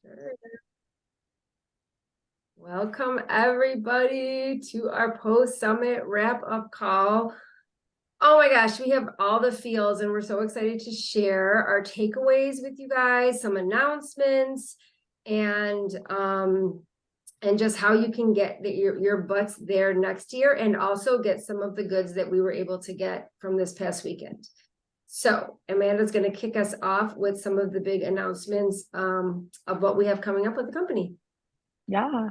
Sure. Welcome everybody to our post-summit wrap-up call. Oh my gosh, we have all the feels and we're so excited to share our takeaways with you guys, some announcements, and just how you can get your butts there next year and also get some of the goods that we were able to get from this past weekend. So Amanda's going to kick us off with some of the big announcements of what we have coming up with the company. Yeah.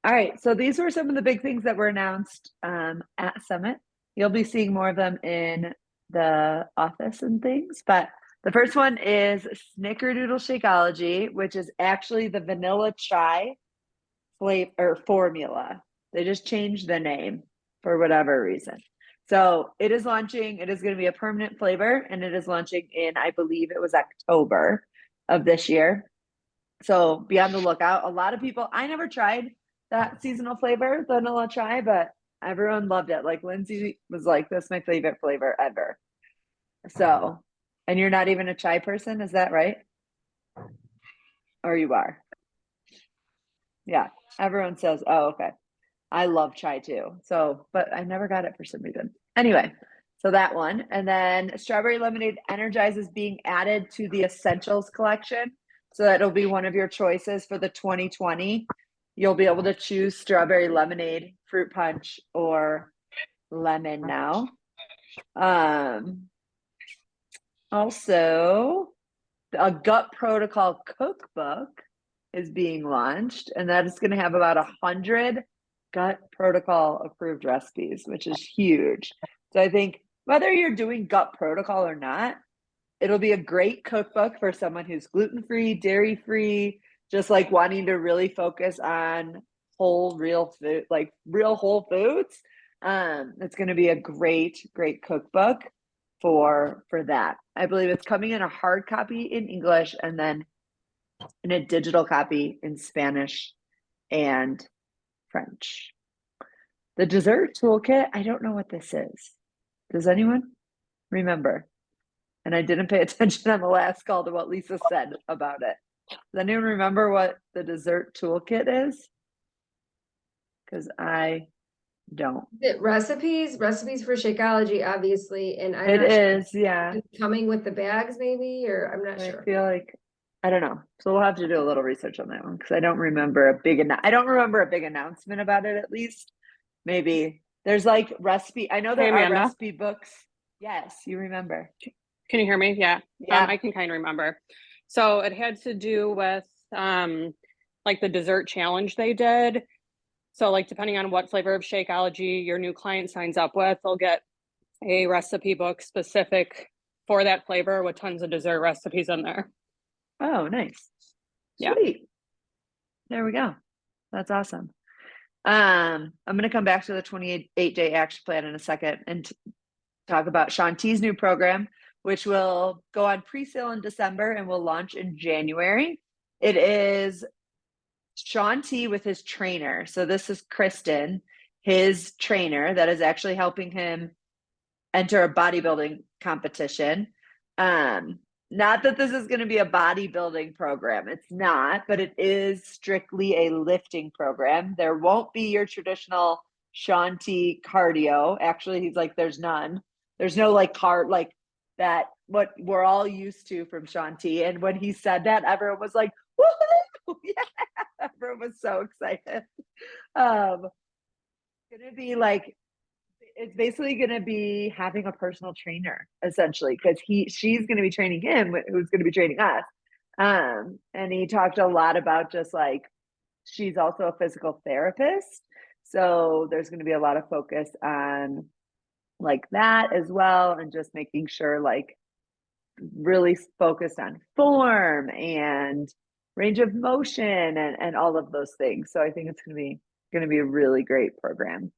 All right. So these were some of the big things that were announced at Summit. You'll be seeing more of them in the office and things. But the first one is Snickerdoodle Shakeology, which is actually the vanilla chai flavor or formula. They just changed the name for whatever reason. So it is launching. It is going to be a permanent flavor, and it is launching in, I believe it was October of this year. So be on the lookout. A lot of people, I never tried that seasonal flavor, the vanilla chai, but everyone loved it. Like Lindsay was like, "This is my favorite flavor ever." So, and you're not even a chai person, is that right? Or you are? Yeah. Everyone says, "Oh, okay." I love chai too. So, but I never got it for some reason. Anyway, so that one. And then Strawberry Lemonade Energize is being added to the Essentials collection. So that'll be one of your choices for the 2020. You'll be able to choose strawberry lemonade, fruit punch, or lemon now. Also, a gut protocol cookbook is being launched, and that is going to have about 100 gut protocol approved recipes, which is huge. So I think whether you're doing gut protocol or not, it'll be a great cookbook for someone who's gluten-free, dairy-free, just like wanting to really focus on whole, real food, like real whole foods. It's going to be a great cookbook for that. I believe it's coming in a hard copy in English and then in a digital copy in Spanish and French. The dessert toolkit, I don't know what this is. Does anyone remember? And I didn't pay attention on the last call to what Lisa said about it. Does anyone remember what the dessert toolkit is? Because I don't. Recipes for Shakeology, obviously, and I'm It not sure is, yeah. it's coming with the bags, maybe, or I'm not I sure. feel like I don't know. So we'll have to do a little research on that one because I don't remember a big announcement about it at least. Maybe there's like recipe. I know there Hey, are Amanda. recipe books. Yes, you remember. Can you hear me? Yeah. Yeah. I can kind of remember. So it had to do with like the dessert challenge they did. So like depending on what flavor of Shakeology your new client signs up with, they'll get a recipe book specific for that flavor with tons of dessert recipes in there. Oh, nice. Yeah. Sweet. There we go. That's awesome. I'm going to come back to the 28-day action plan in a second and talk about Shaun T's new program, which will go on pre-sale in December and will launch in January. It is Shaun T with his trainer. So this is Kristen, his trainer that is actually helping him enter a bodybuilding competition. Not that this is going to be a bodybuilding program. It's not, but it is strictly a lifting program. There won't be your traditional Shaun T cardio. Actually, he's like, there's none. There's no like like that, what we're all used to from Shaun T. And when he said that, everyone was like, woohoo! Yeah, everyone was so excited. Gonna be like, it's basically going to be having a personal trainer essentially because she's going to be training him who's going to be training us, and he talked a lot about just like she's also a physical therapist, so there's going to be a lot of focus on like that as well and just making sure like really focused on form and range of motion and all of those things. So I think it's going to be a really great program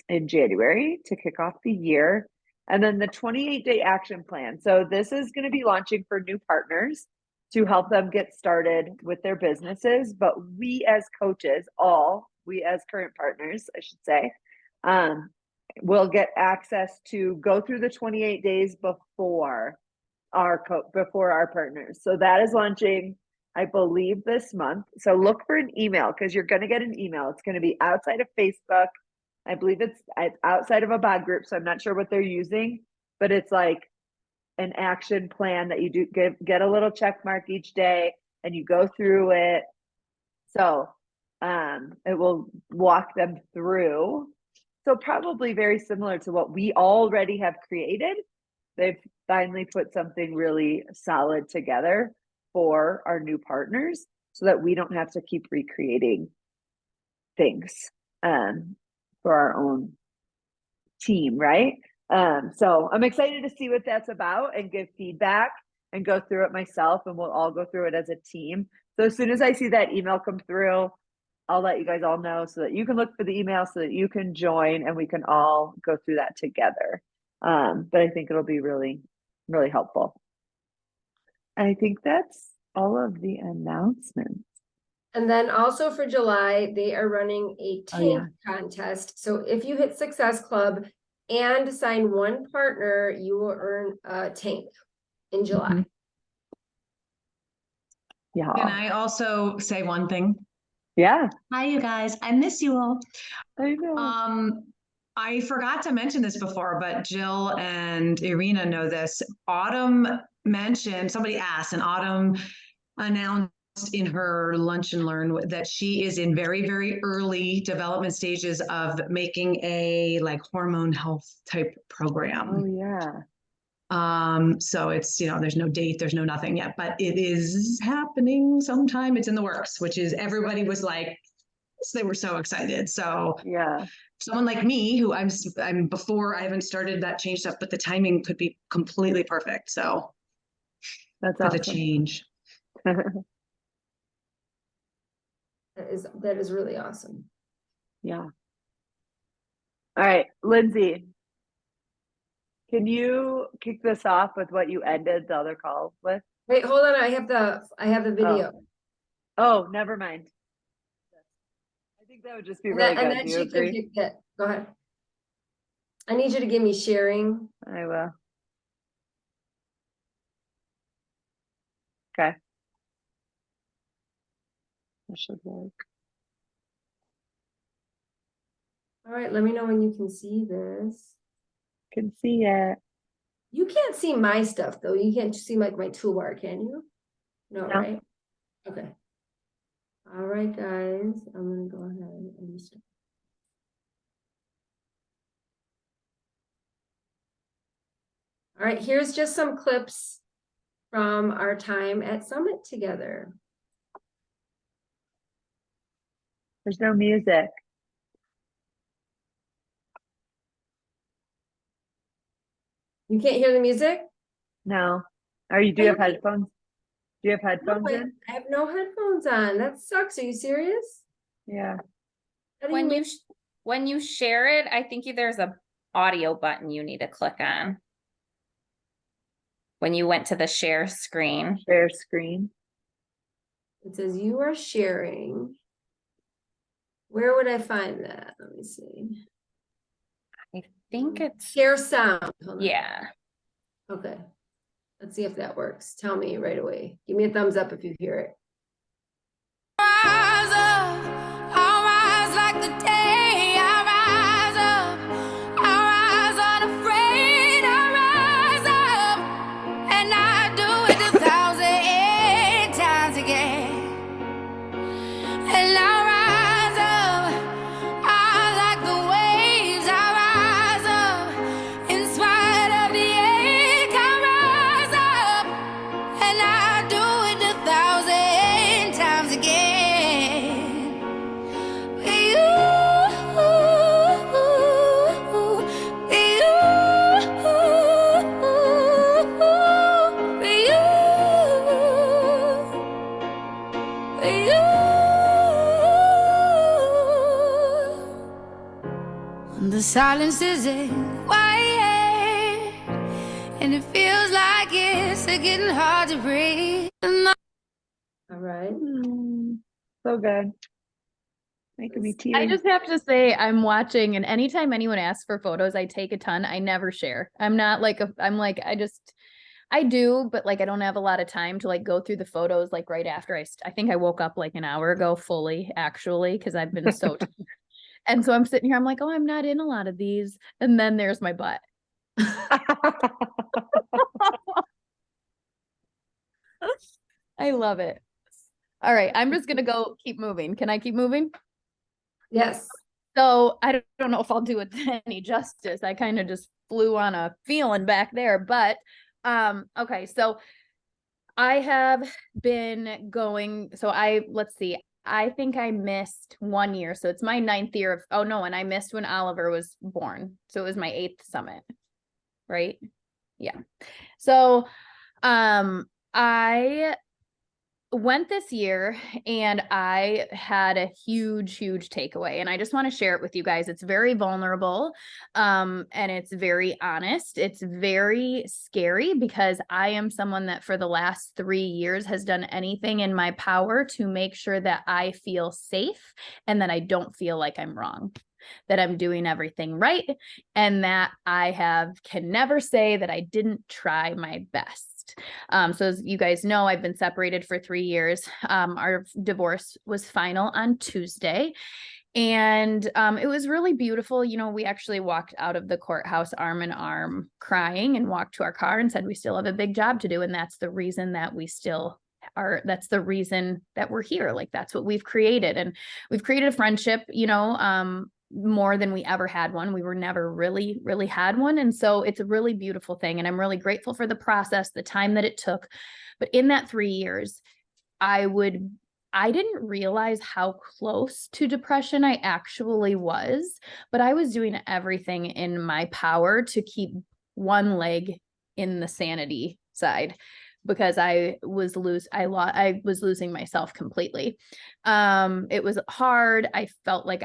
in January to kick off the year. And then the 28-day action plan. So this is going to be launching for new partners to help them get started with their businesses. But we as coaches, we as current partners, I should say, will get access to go through the 28 days before our partners. So that is launching I believe this month. So look for an email because you're going to get an email. It's going to be outside of Facebook. I believe it's outside of a bot group. So I'm not sure what they're using, but it's like an action plan that you do get a little check mark each day and you go through it. So it will walk them through. So probably very similar to what we already have created. They've finally put something really solid together for our new partners so that we don't have to keep recreating things for our own team, right? So I'm excited to see what that's about and give feedback and go through it myself, and we'll all go through it as a team. So as soon as I see that email come through, I'll let you guys all know so that you can look for the email so that you can join and we can all go through that together. But I think it'll be really, really helpful. I think that's all of the announcements. And then also for July, they are running a Oh, yeah. tank contest. So if you hit Success Club and sign one partner, you will earn a tank in July. Mhm. Yeah. Can I also say one thing? Yeah. Hi, you guys. I miss you all. I know. I forgot to mention this before, but Jill and Irina know this. Autumn mentioned, somebody asked, and Autumn announced in her Lunch and Learn that she is in very, very early development stages of making a like hormone health type program. Oh, yeah. So it's, there's no date, there's no nothing yet, but it is happening sometime. It's in the works, which is everybody was like, they were so excited. So Yeah. someone like me who I'm before I haven't started that change stuff, but the timing could be completely perfect. So That's for the awesome. change. That is really awesome. Yeah. All right, Lindsay, can you kick this off with what you ended the other call with? Wait, hold on. I have the video. Oh, never mind. I think that would just be really And good. then Do you she can agree? pick it. Go ahead. I need you to give me sharing. I will. Okay. That should work. All right, let me know when you can see this. Can see it. You can't see my stuff though. You can't see like my toolbar, can you? No, No. right? Okay. All right, guys. I'm gonna go ahead and start. All right, here's just some clips from our time at Summit together. There's no music. You can't hear the music? No. Or you do Oh, have you can't- headphones? Do you have No, headphones in? I have no headphones on. That sucks. Are you serious? Yeah. How do When make- when you share it, I think there's a audio button you need to click on. When you went to the share screen. Share screen. It says you are sharing. Where would I find that? Let me see. I think it's, Share sound. Hold on. yeah. Okay. Let's see if that works. Tell me right away. Give me a thumbs up if you hear it. Rise up, I'll rise like the day. I rise up, I rise unafraid. I rise up, and I do it 1,000 times again. And I rise up, I like the waves. I rise up, in spite of the ache. I rise up, and I do it 1,000 times again. With the silence isn't quiet, and it feels like it's getting hard to breathe. All right. So good. Making me teary. I just have to say I'm watching, and anytime anyone asks for photos, I take a ton. I never share. I'm not like I'm like I do, but like I don't have a lot of time to like go through the photos like right after I think I woke up like an hour ago fully actually because I've been so tired. And so I'm sitting here, I'm like, oh, I'm not in a lot of these. And then there's my butt. I love it. All right, I'm just gonna go keep moving. Can I keep moving? Yes. So I don't know if I'll do it any justice. I kind of just flew on a feeling back there, but okay, so I have been going, so let's see, I think I missed 1 year. So it's my 9th year of, oh no, and I missed when Oliver was born. So it was my 8th summit, right? Yeah. So I went this year and I had a huge takeaway, and I just want to share it with you guys. It's very vulnerable and it's very honest. It's very scary because I am someone that for the last 3 years has done anything in my power to make sure that I feel safe and that I don't feel like I'm wrong, that I'm doing everything right, and that I can never say that I didn't try my best. So as you guys know, I've been separated for 3 years. Our divorce was final on Tuesday. And it was really beautiful. You know, we actually walked out of the courthouse arm in arm crying and walked to our car and said, we still have a big job to do. And that's the reason that we still are, that's the reason that we're here. Like, that's what we've created. And we've created a friendship, you know, more than we ever had one. We were never really had one. And so it's a really beautiful thing. And I'm really grateful for the process, the time that it took. But in that 3 years, I didn't realize how close to depression I actually was, but I was doing everything in my power to keep one leg in the sanity side because I was losing myself completely. It was hard. I felt like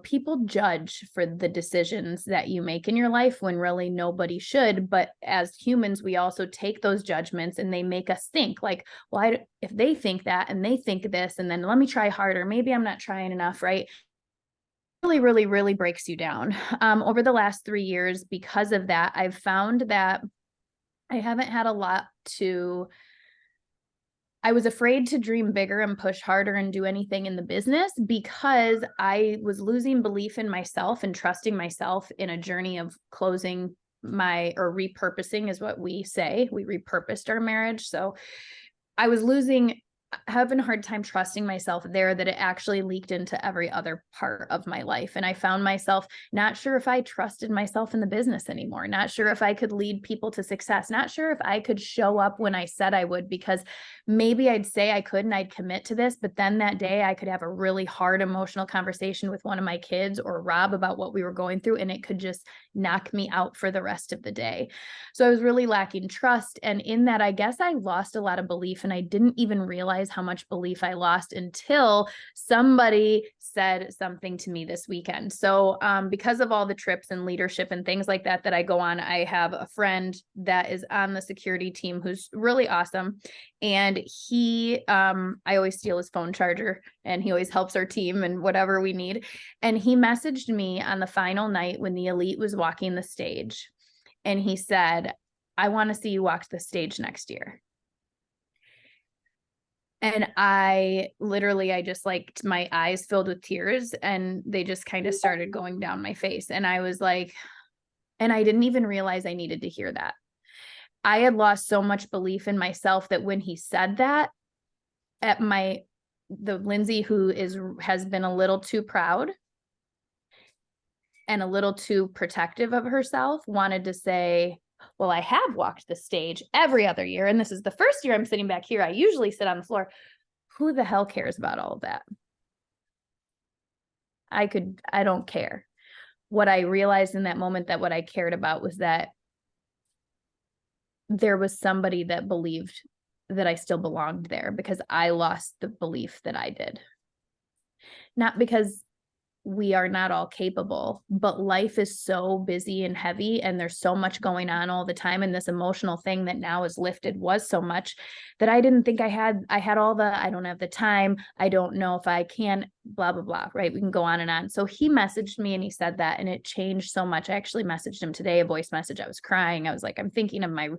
people judge for the decisions that you make in your life when really nobody should. But as humans, we also take those judgments and they make us think like, well, if they think that and they think this, and then let me try harder, maybe I'm not trying enough, right? Really breaks you down. Over the last 3 years, because of that, I've found that I haven't had a lot I was afraid to dream bigger and push harder and do anything in the business because I was losing belief in myself and trusting myself in a journey of closing or repurposing is what we say. We repurposed our marriage. So I was having a hard time trusting myself there, that it actually leaked into every other part of my life. And I found myself not sure if I trusted myself in the business anymore, not sure if I could lead people to success, not sure if I could show up when I said I would, because maybe I'd say I could and I'd commit to this, but then that day I could have a really hard emotional conversation with one of my kids or Rob about what we were going through, and it could just knock me out for the rest of the day. So I was really lacking trust. And in that, I guess I lost a lot of belief, and I didn't even realize how much belief I lost until somebody said something to me this weekend. So because of all the trips and leadership and things like that I go on, I have a friend that is on the security team who's really awesome. And I always steal his phone charger, and he always helps our team and whatever we need. And he messaged me on the final night when the elite was walking the stage. And he said, I want to see you walk the stage next year. And I just my eyes filled with tears, and they just kind of started going down my face. And I was like, and I didn't even realize I needed to hear that. I had lost so much belief in myself that when he said that, the Lindsay who has been a little too proud and a little too protective of herself wanted to say, well, I have walked the stage every other year, and this is the first year I'm sitting back here. I usually sit on the floor. Who the hell cares about all of that? I don't care. What I realized in that moment, that what I cared about was that there was somebody that believed that I still belonged there, because I lost the belief that I did. Not because we are not all capable, but life is so busy and heavy, and there's so much going on all the time. And this emotional thing that now is lifted was so much that I didn't think I had I don't have the time. I don't know if I can, blah, blah, blah, right? We can go on and on. So he messaged me and he said that, and it changed so much. I actually messaged him today, a voice message. I was crying. I was like, I'm thinking of my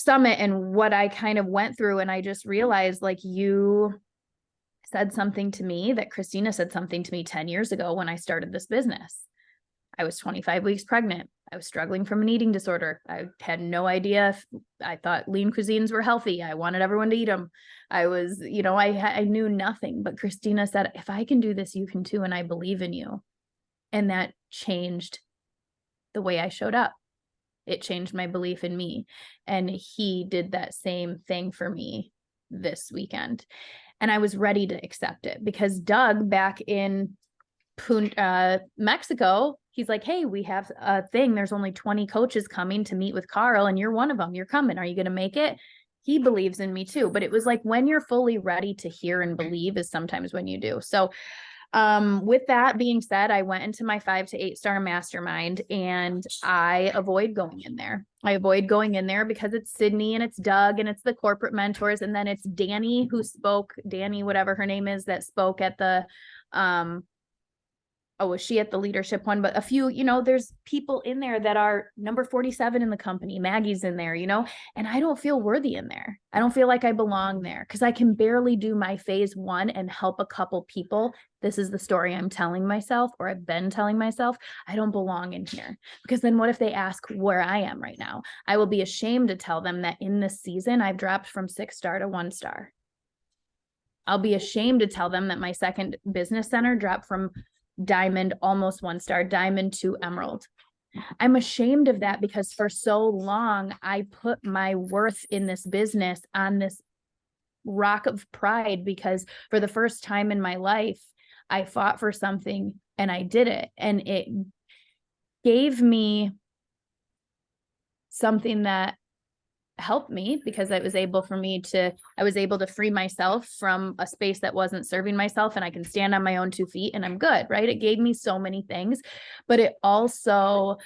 summit and what I kind of went through. And I just realized, like, you said something to me that Christina said something to me 10 years ago when I started this business. I was 25 weeks pregnant. I was struggling from an eating disorder. I had no idea if I thought lean cuisines were healthy. I wanted everyone to eat them. I was, you know, I knew nothing, but Christina said, if I can do this, you can too. And I believe in you. And that changed the way I showed up. It changed my belief in me. And he did that same thing for me this weekend. And I was ready to accept it because Doug back in Mexico, he's like, hey, we have a thing. There's only 20 coaches coming to meet with Carl and you're one of them. You're coming. Are you going to make it? He believes in me too. But it was like when you're fully ready to hear and believe is sometimes when you do. So with that being said, I went into my 5 to 8 star mastermind and I avoid going in there. I avoid going in there because it's Sydney and it's Doug and it's the corporate mentors. And then it's Danny who spoke, Danny, whatever her name is, that spoke at the, was she at the leadership one? But a few, you know, there's people in there that are number 47 in the company. Maggie's in there, you know, and I don't feel worthy in there. I don't feel like I belong there because I can barely do my phase 1 and help a couple people. This is the story I'm telling myself, or I've been telling myself. I don't belong in here because then what if they ask where I am right now? I will be ashamed to tell them that in this season, I've dropped from 6 star to 1 star. I'll be ashamed to tell them that my second business center dropped from diamond, almost 1 star, diamond to emerald. I'm ashamed of that because for so long, I put my worth in this business on this rock of pride because for the first time in my life, I fought for something and I did it. And it gave me something that helped me because I was able to free myself from a space that wasn't serving myself, and I can stand on my own 2 feet and I'm good, right? It gave me so many things, but it also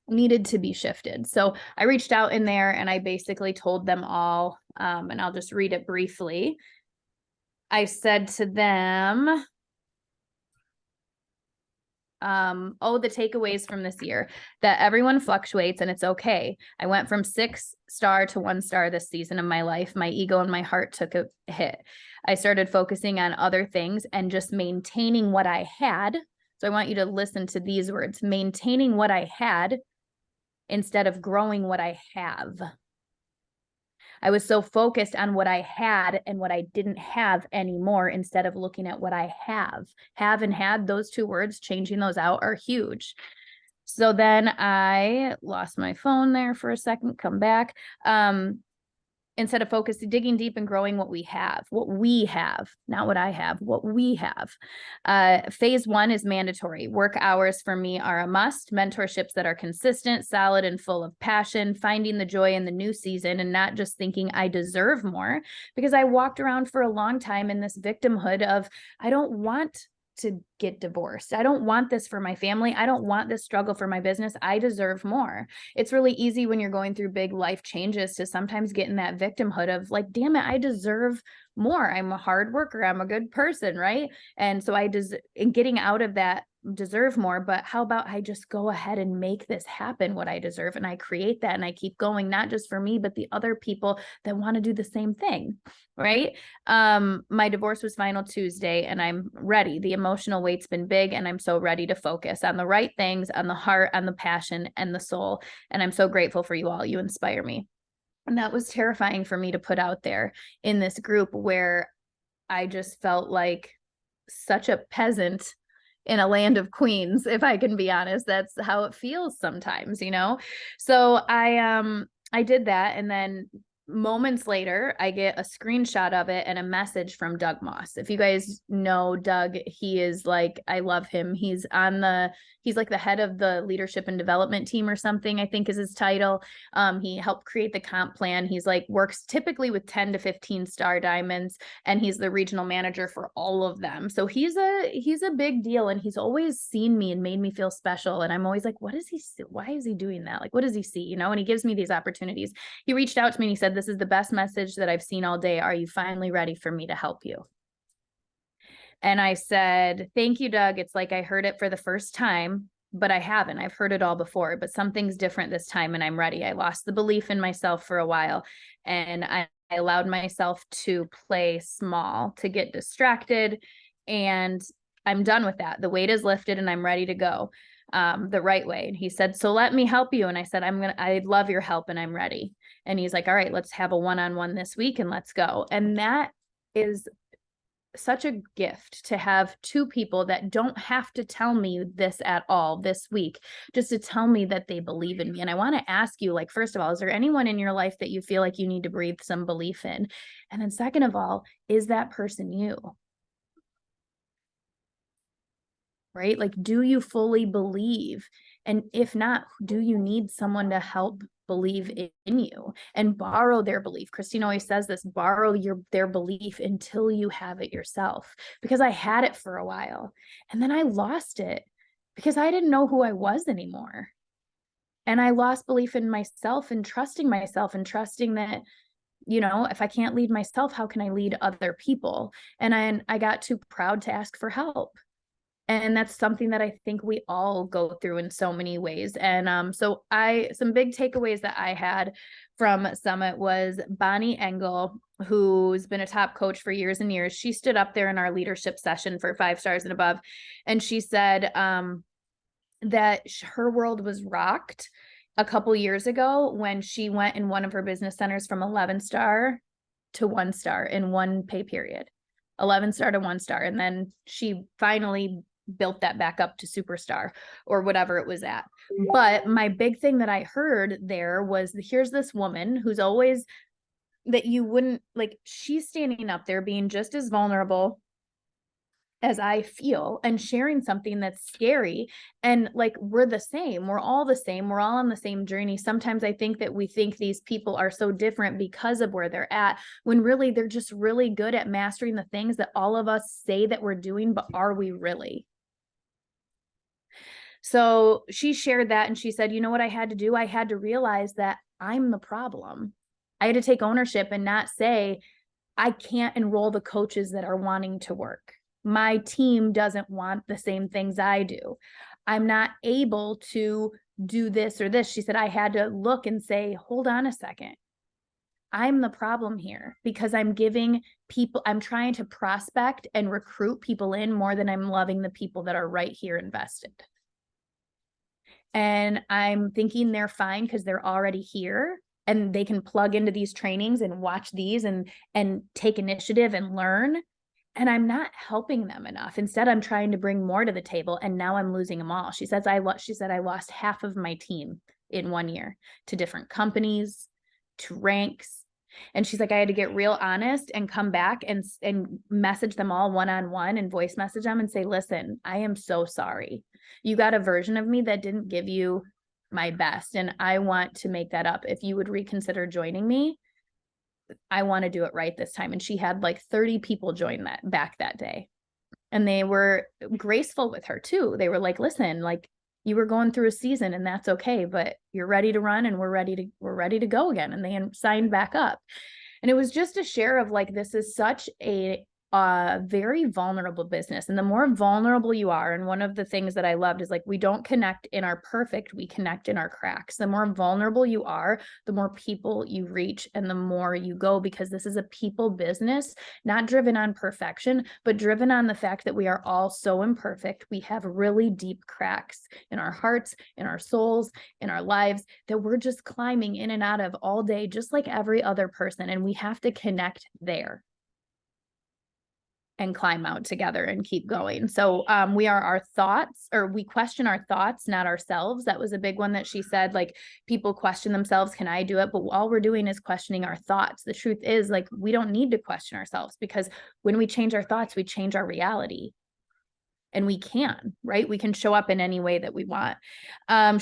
needed to be shifted. So I reached out in there and I basically told them all, and I'll just read it briefly. I said to them, the takeaways from this year, that everyone fluctuates and it's okay. I went from 6 star to 1 star this season of my life. My ego and my heart took a hit. I started focusing on other things and just maintaining what I had. So I want you to listen to these words: maintaining what I had instead of growing what I have. I was so focused on what I had and what I didn't have anymore instead of looking at what I have. Have and had, those 2 words, changing those out are huge. So then I lost my phone there for a second, come back. Instead of focusing, digging deep and growing what we have, not what I have, what we have. Phase 1 is mandatory. Work hours for me are a must. Mentorships that are consistent, solid, and full of passion, finding the joy in the new season and not just thinking I deserve more, because I walked around for a long time in this victimhood of, I don't want to get divorced. I don't want this for my family. I don't want this struggle for my business. I deserve more. It's really easy when you're going through big life changes to sometimes get in that victimhood of like, damn it, I deserve more. I'm a hard worker. I'm a good person, right? And so in getting out of that deserve more, but how about I just go ahead and make this happen, what I deserve, and I create that and I keep going, not just for me, but the other people that want to do the same thing, right? My divorce was final Tuesday and I'm ready. The emotional weight's been big and I'm so ready to focus on the right things, on the heart, on the passion and the soul. And I'm so grateful for you all. You inspire me. And that was terrifying for me to put out there in this group where I just felt like such a peasant in a land of queens, if I can be honest. That's how it feels sometimes, you know? So I did that. And then moments later, I get a screenshot of it and a message from Doug Moss. If you guys know Doug, he is like, I love him. He's like the head of the leadership and development team or something, I think is his title. He helped create the comp plan. He's like works typically with 10 to 15 star diamonds, and he's the regional manager for all of them. So he's a big deal, and he's always seen me and made me feel special. And I'm always like, why is he doing that? Like, what does he see? You know, and he gives me these opportunities. He reached out to me and he said, this is the best message that I've seen all day. Are you finally ready for me to help you? And I said, thank you, Doug. It's like I heard it for the first time. but I haven't. I've heard it all before, but something's different this time and I'm ready. I lost the belief in myself for a while, and I allowed myself to play small, to get distracted, and I'm done with that. The weight is lifted and I'm ready to go the right way. And he said, so let me help you. And I said, I love your help and I'm ready. And he's like, all right, let's have a one-on-one this week and let's go. And that is such a gift to have two people that don't have to tell me this at all this week, just to tell me that they believe in me. And I want to ask you, like, first of all, is there anyone in your life that you feel like you need to breathe some belief in? And then second of all, is that person you? Right? Like, do you fully believe? And if not, do you need someone to help believe in you and borrow their belief? Christine always says this, borrow their belief until you have it yourself. Because I had it for a while and then I lost it because I didn't know who I was anymore. And I lost belief in myself and trusting that, you know, if I can't lead myself, how can I lead other people? And I got too proud to ask for help. And that's something that I think we all go through in so many ways. And so some big takeaways that I had from Summit was Bonnie Engel, who's been a top coach for years and years. She stood up there in our leadership session for 5 stars and above. And she said that her world was rocked a couple years ago when she went in one of her business centers from 11-star to 1-star in one pay period. 11-star to 1-star. And then she finally built that back up to superstar or whatever it was at. But my big thing that I heard there was, here's this woman who's always, that you wouldn't, like, she's standing up there being just as vulnerable as I feel and sharing something that's scary. And like, we're the same, we're all the same, we're all on the same journey. Sometimes I think that we think these people are so different because of where they're at, when really they're just really good at mastering the things that all of us say that we're doing, but are we really? So she shared that and she said, you know what I had to do? I had to realize that I'm the problem. I had to take ownership and not say, I can't enroll the coaches that are wanting to work. My team doesn't want the same things I do. I'm not able to do this or this. She said, I had to look and say, hold on a second. I'm the problem here because I'm trying to prospect and recruit people in more than I'm loving the people that are right here invested. And I'm thinking they're fine because they're already here and they can plug into these trainings and watch these and take initiative and learn. And I'm not helping them enough. Instead, I'm trying to bring more to the table and now I'm losing them all. She said I lost half of my team in 1 year to different companies, to ranks. And she's like, I had to get real honest and come back and message them all one-on-one and voice message them and say, listen, I am so sorry. You got a version of me that didn't give you my best. And I want to make that up. If you would reconsider joining me, I want to do it right this time. And she had like 30 people join that day. And they were graceful with her too. They were like, listen, like, you were going through a season and that's okay, but you're ready to run and we're ready to go again. And they signed back up. And it was just a share of like, this is such a very vulnerable business. And the more vulnerable you are, and one of the things that I loved is like, we don't connect in our perfect, we connect in our cracks. The more vulnerable you are, the more people you reach and the more you go, because this is a people business, not driven on perfection, but driven on the fact that we are all so imperfect. We have really deep cracks in our hearts, in our souls, in our lives that we're just climbing in and out of all day, just like every other person. And we have to connect there and climb out together and keep going. So we are our thoughts, or we question our thoughts, not ourselves. That was a big one that she said, like, people question themselves, can I do it? But all we're doing is questioning our thoughts. The truth is, like, we don't need to question ourselves, because when we change our thoughts, we change our reality. And we can, right? We can show up in any way that we want.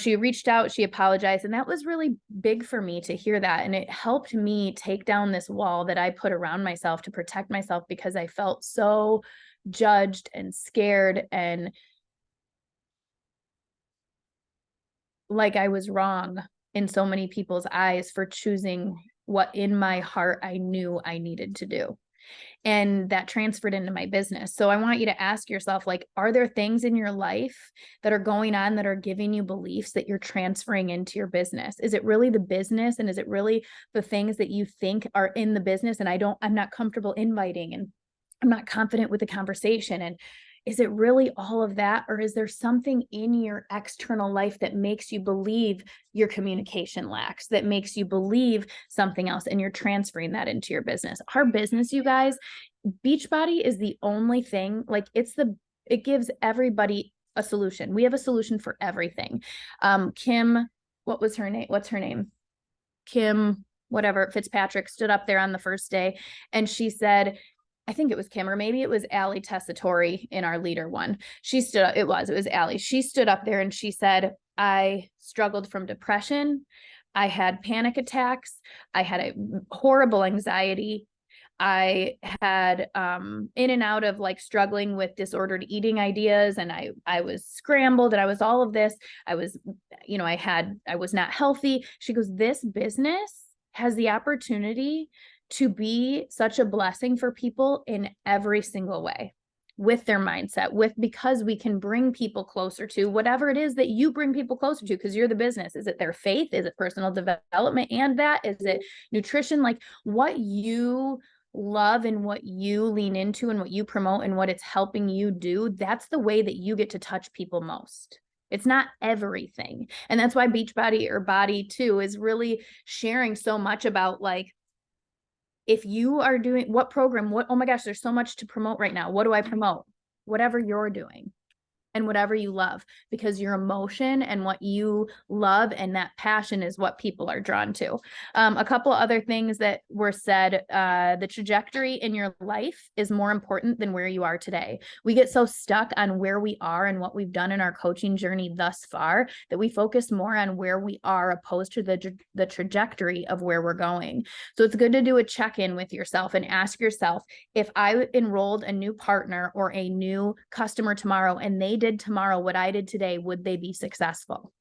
She reached out, she apologized. And that was really big for me to hear that. And it helped me take down this wall that I put around myself to protect myself, because I felt so judged and scared and like I was wrong in so many people's eyes for choosing what in my heart I knew I needed to do. And that transferred into my business. So I want you to ask yourself, like, are there things in your life that are going on that are giving you beliefs that you're transferring into your business? Is it really the business? And is it really the things that you think are in the business? And I'm not comfortable inviting, and I'm not confident with the conversation. And is it really all of that? Or is there something in your external life that makes you believe your communication lacks, that makes you believe something else, and you're transferring that into your business? Our business, you guys, Beachbody is the only thing, like it gives everybody a solution. We have a solution for everything. Kim, what's her name? Kim, whatever, Fitzpatrick stood up there on the first day and she said, I think it was Kim, or maybe it was Allie Tessitore in our leader one. It was Allie. She stood up there and she said, I struggled from depression. I had panic attacks. I had a horrible anxiety. I had in and out of like struggling with disordered eating ideas, and I was scrambled, and I was all of this. I was not healthy. She goes, this business has the opportunity to be such a blessing for people in every single way, with their mindset, because we can bring people closer to whatever it is that you bring people closer to, because you're the business. Is it their faith? Is it personal development? And is it nutrition? Like what you love and what you lean into and what you promote and what it's helping you do, that's the way that you get to touch people most. It's not everything. And that's why Beachbody, or Body 2, is really sharing so much about, like, if you are doing what program, oh my gosh, there's so much to promote right now. What do I promote? Whatever you're doing and whatever you love, because your emotion and what you love and that passion is what people are drawn to. A couple other things that were said, the trajectory in your life is more important than where you are today. We get so stuck on where we are and what we've done in our coaching journey thus far that we focus more on where we are opposed to the trajectory of where we're going. So it's good to do a check-in with yourself and ask yourself, if I enrolled a new partner or a new customer tomorrow and they did tomorrow what I did today, would they be successful?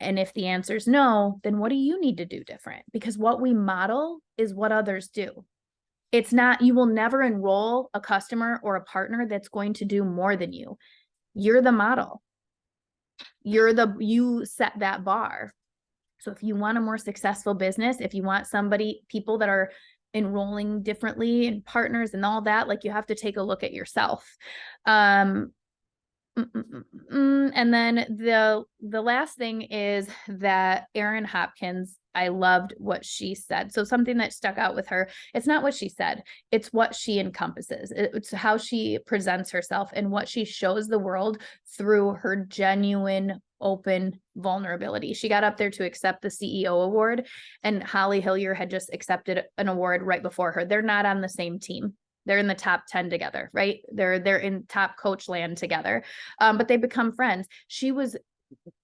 And if the answer is no, then what do you need to do different? Because what we model is what others do. It's not, you will never enroll a customer or a partner that's going to do more than you. You're the model. You set that bar. So if you want a more successful business, if you want people that are enrolling differently and partners and all that, like, you have to take a look at yourself. And then the last thing is that Erin Hopkins, I loved what she said. So something that stuck out with her, it's not what she said, it's what she encompasses. It's how she presents herself and what she shows the world through her genuine, open vulnerability. She got up there to accept the CEO award, and Holly Hillier had just accepted an award right before her. They're not on the same team. They're in the top 10 together, right? They're in top coach land together. But they become friends.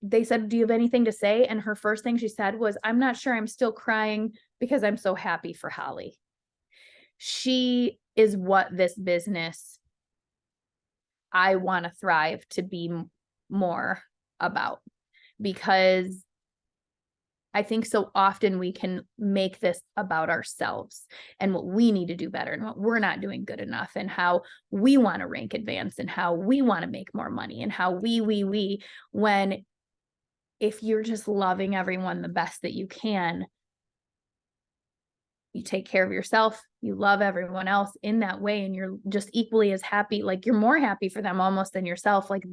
They said, do you have anything to say? And her first thing she said was, I'm not sure, I'm still crying because I'm so happy for Holly. She is what this business, I want to thrive to be more about, because I think so often we can make this about ourselves and what we need to do better and what we're not doing good enough and how we want to rank advance and how we want to make more money and how when if you're just loving everyone the best that you can, you take care of yourself, you love everyone else in that way, and you're just equally as happy, like you're more happy for them almost than yourself. Like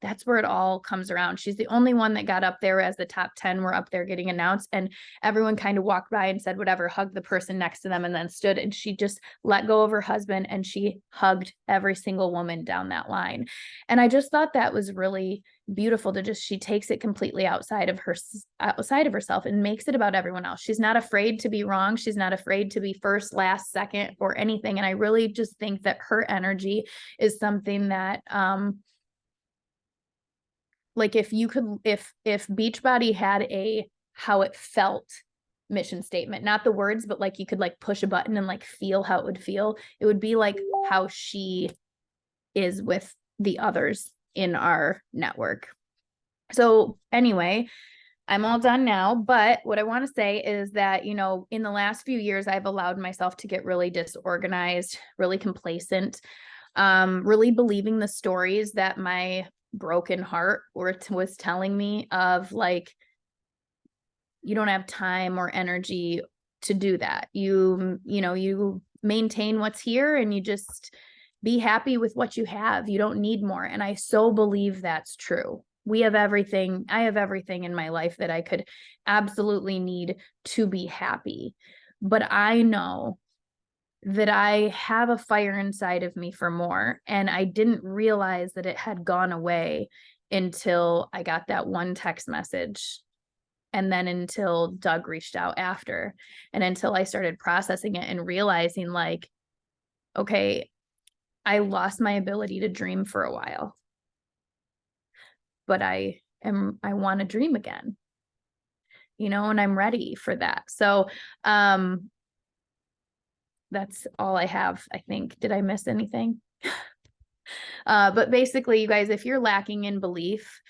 that's where it all comes around. She's the only one that got up there as the top 10 were up there getting announced, and everyone kind of walked by and said whatever, hugged the person next to them, and then stood, and she just let go of her husband and she hugged every single woman down that line. And I just thought that was really beautiful she takes it completely outside of herself and makes it about everyone else. She's not afraid to be wrong. She's not afraid to be first, last, second, or anything. And I really just think that her energy is something that, like if Beachbody had a how it felt mission statement, not the words, but like you could like push a button and like feel how it would be like how she is with the others in our network. So anyway, I'm all done now. But what I want to say is that, you know, in the last few years, I've allowed myself to get really disorganized, really complacent, really believing the stories that my broken heart was telling me of, like, you don't have time or energy to do that. You know, you maintain what's here and you just be happy with what you have. You don't need more. And I so believe that's true. We have everything. I have everything in my life that I could absolutely need to be happy. But I know that I have a fire inside of me for more. And I didn't realize that it had gone away until I got that one text message. And then until Doug reached out after, and until I started processing it and realizing, like, okay, I lost my ability to dream for a while, but I want to dream again, you know, and I'm ready for that. So, that's all I have, I think. Did I miss anything? But basically, you guys, if you're lacking in belief,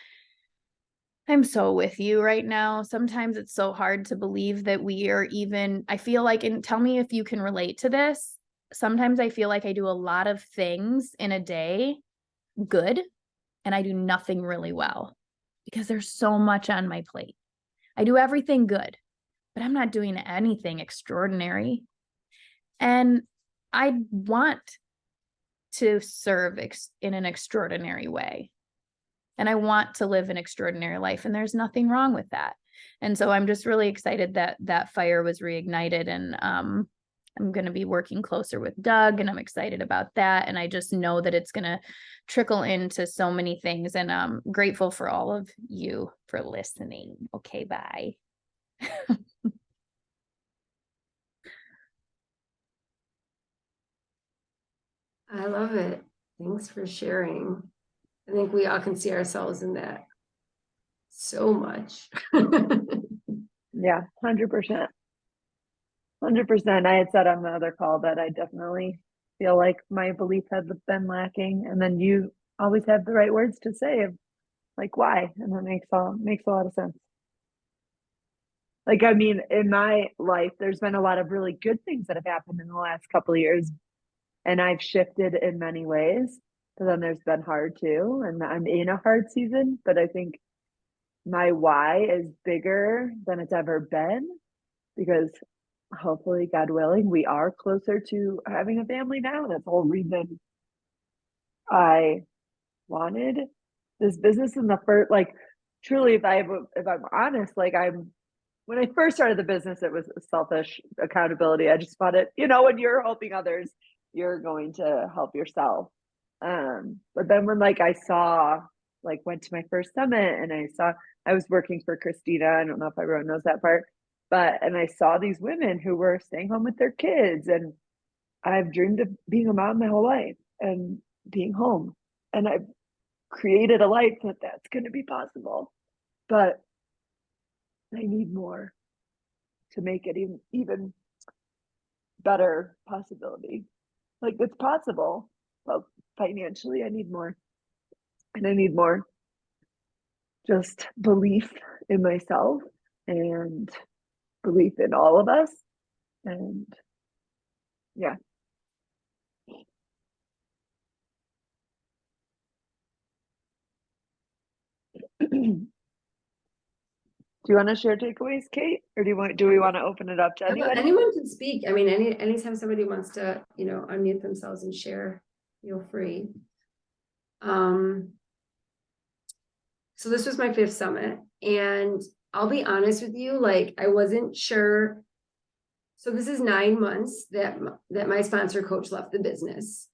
I'm so with you right now. Sometimes it's so hard to believe that we are even, I feel like, and tell me if you can relate to this. Sometimes I feel like I do a lot of things in a day good, and I do nothing really well because there's so much on my plate. I do everything good, but I'm not doing anything extraordinary. And I want to serve in an extraordinary way. And I want to live an extraordinary life, and there's nothing wrong with that. And so I'm just really excited that that fire was reignited, and I'm going to be working closer with Doug, and I'm excited about that. And I just know that it's going to trickle into so many things, and I'm grateful for all of you for listening. Okay, bye. I love it. Thanks for sharing. I think we all can see ourselves in that so much. Yeah, 100%. 100%. I had said on the other call that I definitely feel like my belief had been lacking. And then you always have the right words to say of, like, why? And that makes a lot of sense. Like, I mean, in my life, there's been a lot of really good things that have happened in the last couple of years. And I've shifted in many ways. But then there's been hard too. And I'm in a hard season. But I think my why is bigger than it's ever been, because hopefully, God willing, we are closer to having a family now. That's the whole reason I wanted this business in the first, like, truly, if I'm honest, like, when I first started the business, it was a selfish accountability. I just wanted, you know, when you're helping others, you're going to help yourself. But then when, like, I saw, like, went to my first summit, and I was working for Christina. I don't know if everyone knows that part, and I saw these women who were staying home with their kids, and I've dreamed of being a mom my whole life and being home, and I've created a life that's going to be possible, but I need more to make it even better possibility. Like, it's possible, but financially I need more, and I need more just belief in myself and belief in all of us. And yeah. Do you want to share takeaways, Kate, or do we want to open it up to anybody? Anyone can speak. I mean, anytime somebody wants to, you know, unmute themselves and share, feel free. So this was my 5th summit, and I'll be honest with you, like, I wasn't sure. So this is 9 months that my sponsor coach left the business.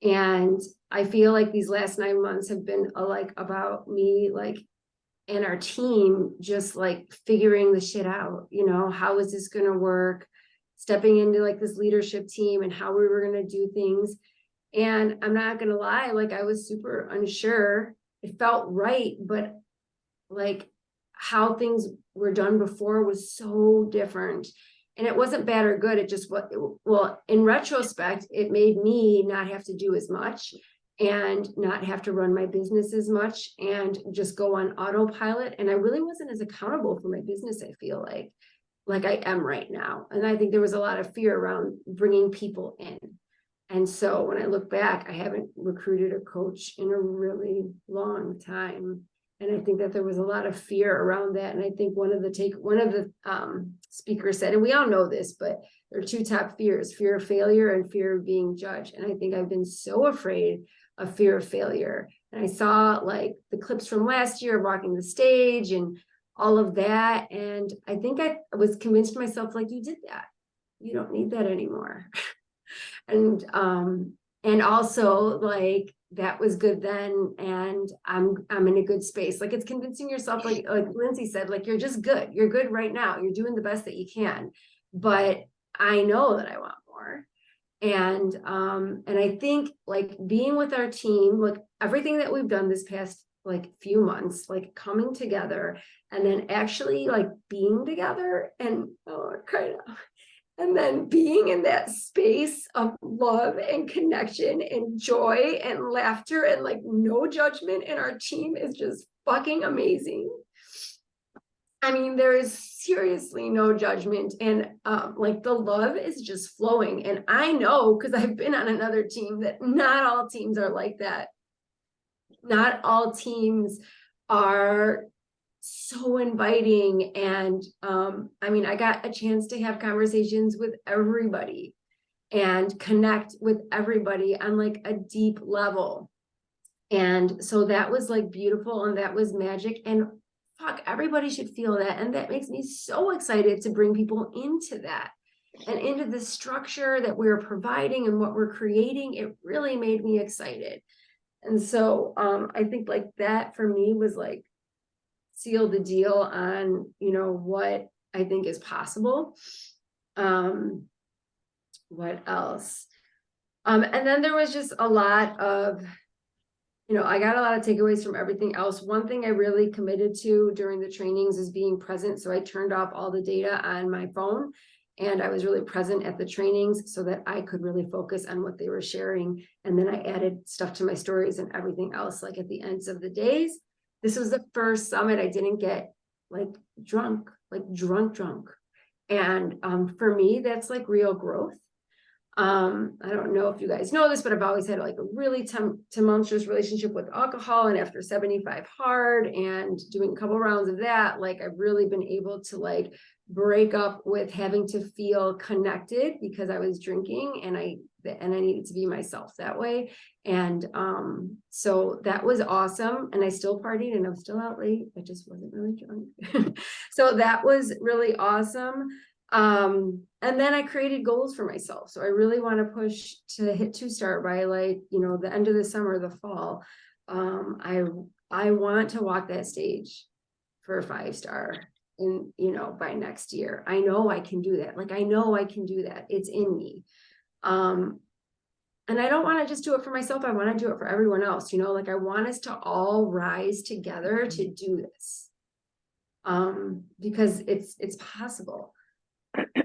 And I feel like these last 9 months have been about me, like, and our team just, like, figuring the shit out, you know, how is this going to work, stepping into, like, this leadership team and how we were going to do things. And I'm not going to lie, like, I was super unsure. It felt right, but, like, how things were done before was so different. And it wasn't bad or good. It just, well, in retrospect, it made me not have to do as much. and not have to run my business as much and just go on autopilot. And I really wasn't as accountable for my business, I feel like I am right now. And I think there was a lot of fear around bringing people in. And so when I look back, I haven't recruited a coach in a really long time. And I think that there was a lot of fear around that. And I think one of the speakers said, and we all know this, but there are two top fears: fear of failure and fear of being judged. And I think I've been so afraid of fear of failure. And I saw like the clips from last year, walking the stage and all of that. And I think I was convinced myself, like, you did that. You don't need that anymore. And also like that was good then, and I'm in a good space. Like, it's convincing yourself, like Lindsay said, like, you're just good. You're good right now. You're doing the best that you can. But I know that I want more. And I think like being with our team, like everything that we've done this past like few months, like coming together and then actually like being together and kind of, and then being in that space of love and connection and joy and laughter and like no judgment in our team is just fucking amazing. I mean, there is seriously no judgment, and like the love is just flowing. And I know, because I've been on another team, that not all teams are like that. Not all teams are so inviting. And I mean, I got a chance to have conversations with everybody and connect with everybody on like a deep level. And so that was like beautiful, and that was magic. And fuck, everybody should feel that. And that makes me so excited to bring people into that and into the structure that we're providing and what we're creating. It really made me excited. And so I think like that for me was like seal the deal on, you know, what I think is possible. What else? And then there was just a lot of, you know, I got a lot of takeaways from everything else. One thing I really committed to during the trainings is being present. So I turned off all the data on my phone, and I was really present at the trainings so that I could really focus on what they were sharing. And then I added stuff to my stories and everything else, like at the ends of the days. This was the first summit I didn't get like drunk. And for me, that's like real growth. I don't know if you guys know this, but I've always had like a really tumultuous relationship with alcohol. And after 75 hard and doing a couple rounds of that, like I've really been able to like break up with having to feel connected because I was drinking, and I needed to be myself that way. And so that was awesome. And I still partied, and I'm still out late. I just wasn't really drunk. So that was really awesome. And then I created goals for myself. So I really want to push to hit 2-star by like, you know, the end of the summer, the fall. I want to walk that stage for a 5-star in, you know, by next year. I know I can do that. Like, I know I can do that. It's in me. And I don't want to just do it for myself. I want to do it for everyone else. You know, like I want us to all rise together to do this. Because it's possible.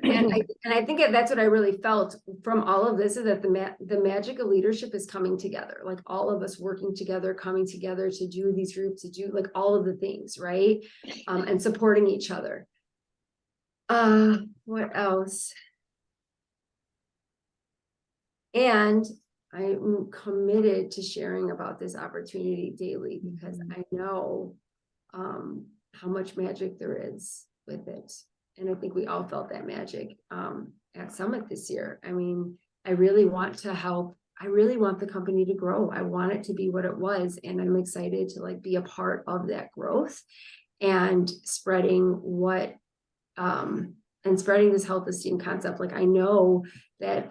And I think that's what I really felt from all of this, is that the magic of leadership is coming together, like all of us working together, coming together to do these groups, to do like all of the things, right? And supporting each other. What else? And I'm committed to sharing about this opportunity daily, because I know how much magic there is with it. And I think we all felt that magic at Summit this year. I mean, I really want to help. I really want the company to grow. I want it to be what it was. And I'm excited to like be a part of that growth and spreading spreading this health esteem concept. Like, I know that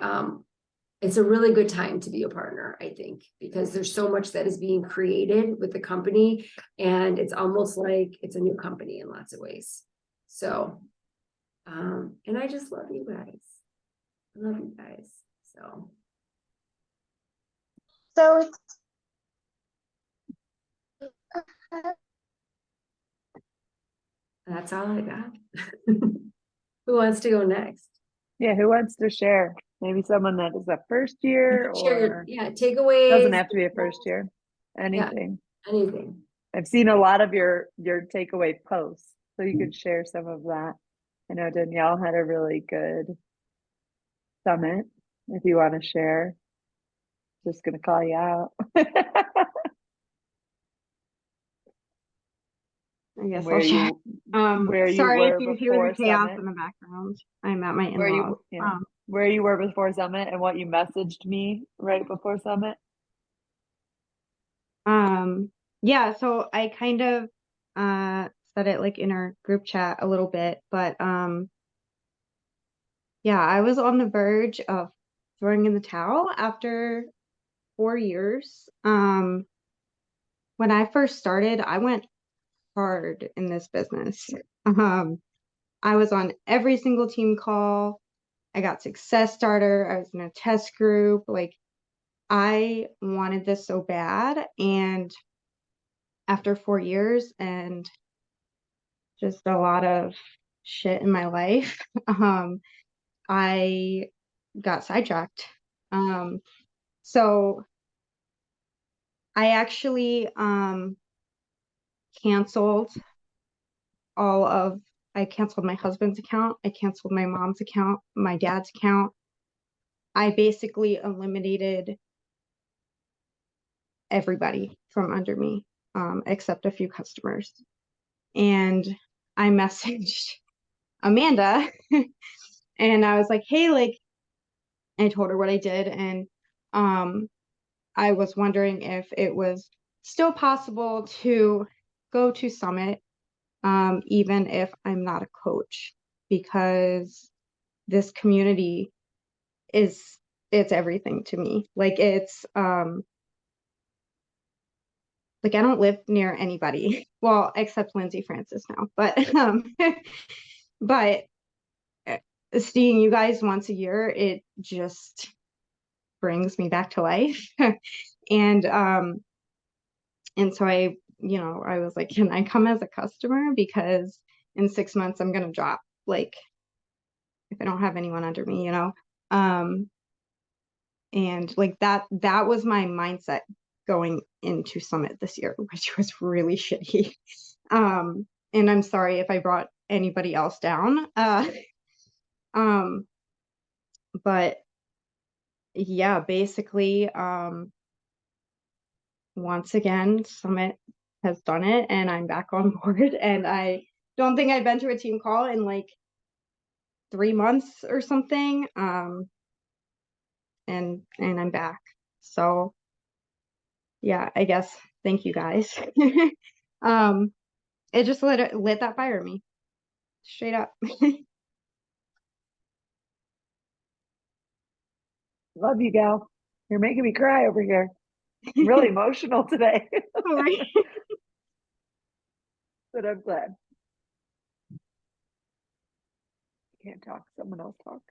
it's a really good time to be a partner, I think, because there's so much that is being created with the company, and it's almost like it's a new company in lots of ways. So and I just love you guys. I love you guys. So that's all I got. Who wants to go next? Yeah, who wants to share? Maybe someone that is a first year Share your, or yeah, takeaways. doesn't have to be a first year. Anything. Anything. I've seen a lot of your takeaway posts, so you could share some of that. I know Danielle had a really good summit. If you want to share, just gonna call you out. I guess where I'll share. you where you Sorry were if you hear the before chaos summit, in the background. I'm at my where in-laws. you where you were before summit, and what you messaged me right before summit. Yeah, so I kind of said it like in our group chat a little bit, but yeah, I was on the verge of throwing in the towel after 4 years. When I first started, I went hard in this business. I was on every single team call. I got Success Starter. I was in a test group. Like, I wanted this so bad. And after 4 years and just a lot of shit in my life, I got sidetracked. So I actually canceled I canceled my husband's account. I canceled my mom's account, my dad's account. I basically eliminated everybody from under me, except a few customers. And I messaged Amanda and I was like, hey, like, I told her what I did. And I was wondering if it was still possible to go to Summit, even if I'm not a coach, because this community it's everything to me. Like, it's like, I don't live near anybody, well, except Lindsay Francis now, but but seeing you guys once a year, it just brings me back to life. and so I was like, can I come as a customer, because in 6 months I'm gonna drop, like, if I don't have anyone under me, and like that was my mindset going into Summit this year, which was really shitty. And I'm sorry if I brought anybody else down. But yeah, basically, once again, Summit has done it and I'm back on board. And I don't think I've been to a team call in like 3 months or something. And I'm back. So yeah, I guess thank you guys. It just lit that fire in me. Straight up. Love you, gal. You're making me cry over here. I'm really emotional today, Sorry. but I'm glad. Can't talk. Someone else talk.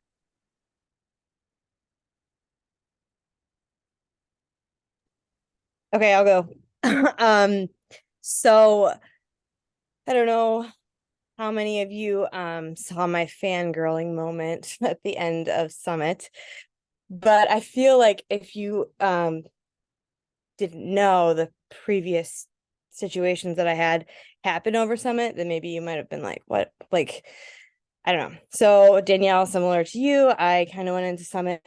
Okay, I'll go. So I don't know how many of you saw my fangirling moment at the end of Summit, but I feel like if you didn't know the previous situations that I had happen over Summit, then maybe you might have been like, what? Like, I don't know. So Danielle, similar to you, I kind of went into Summit.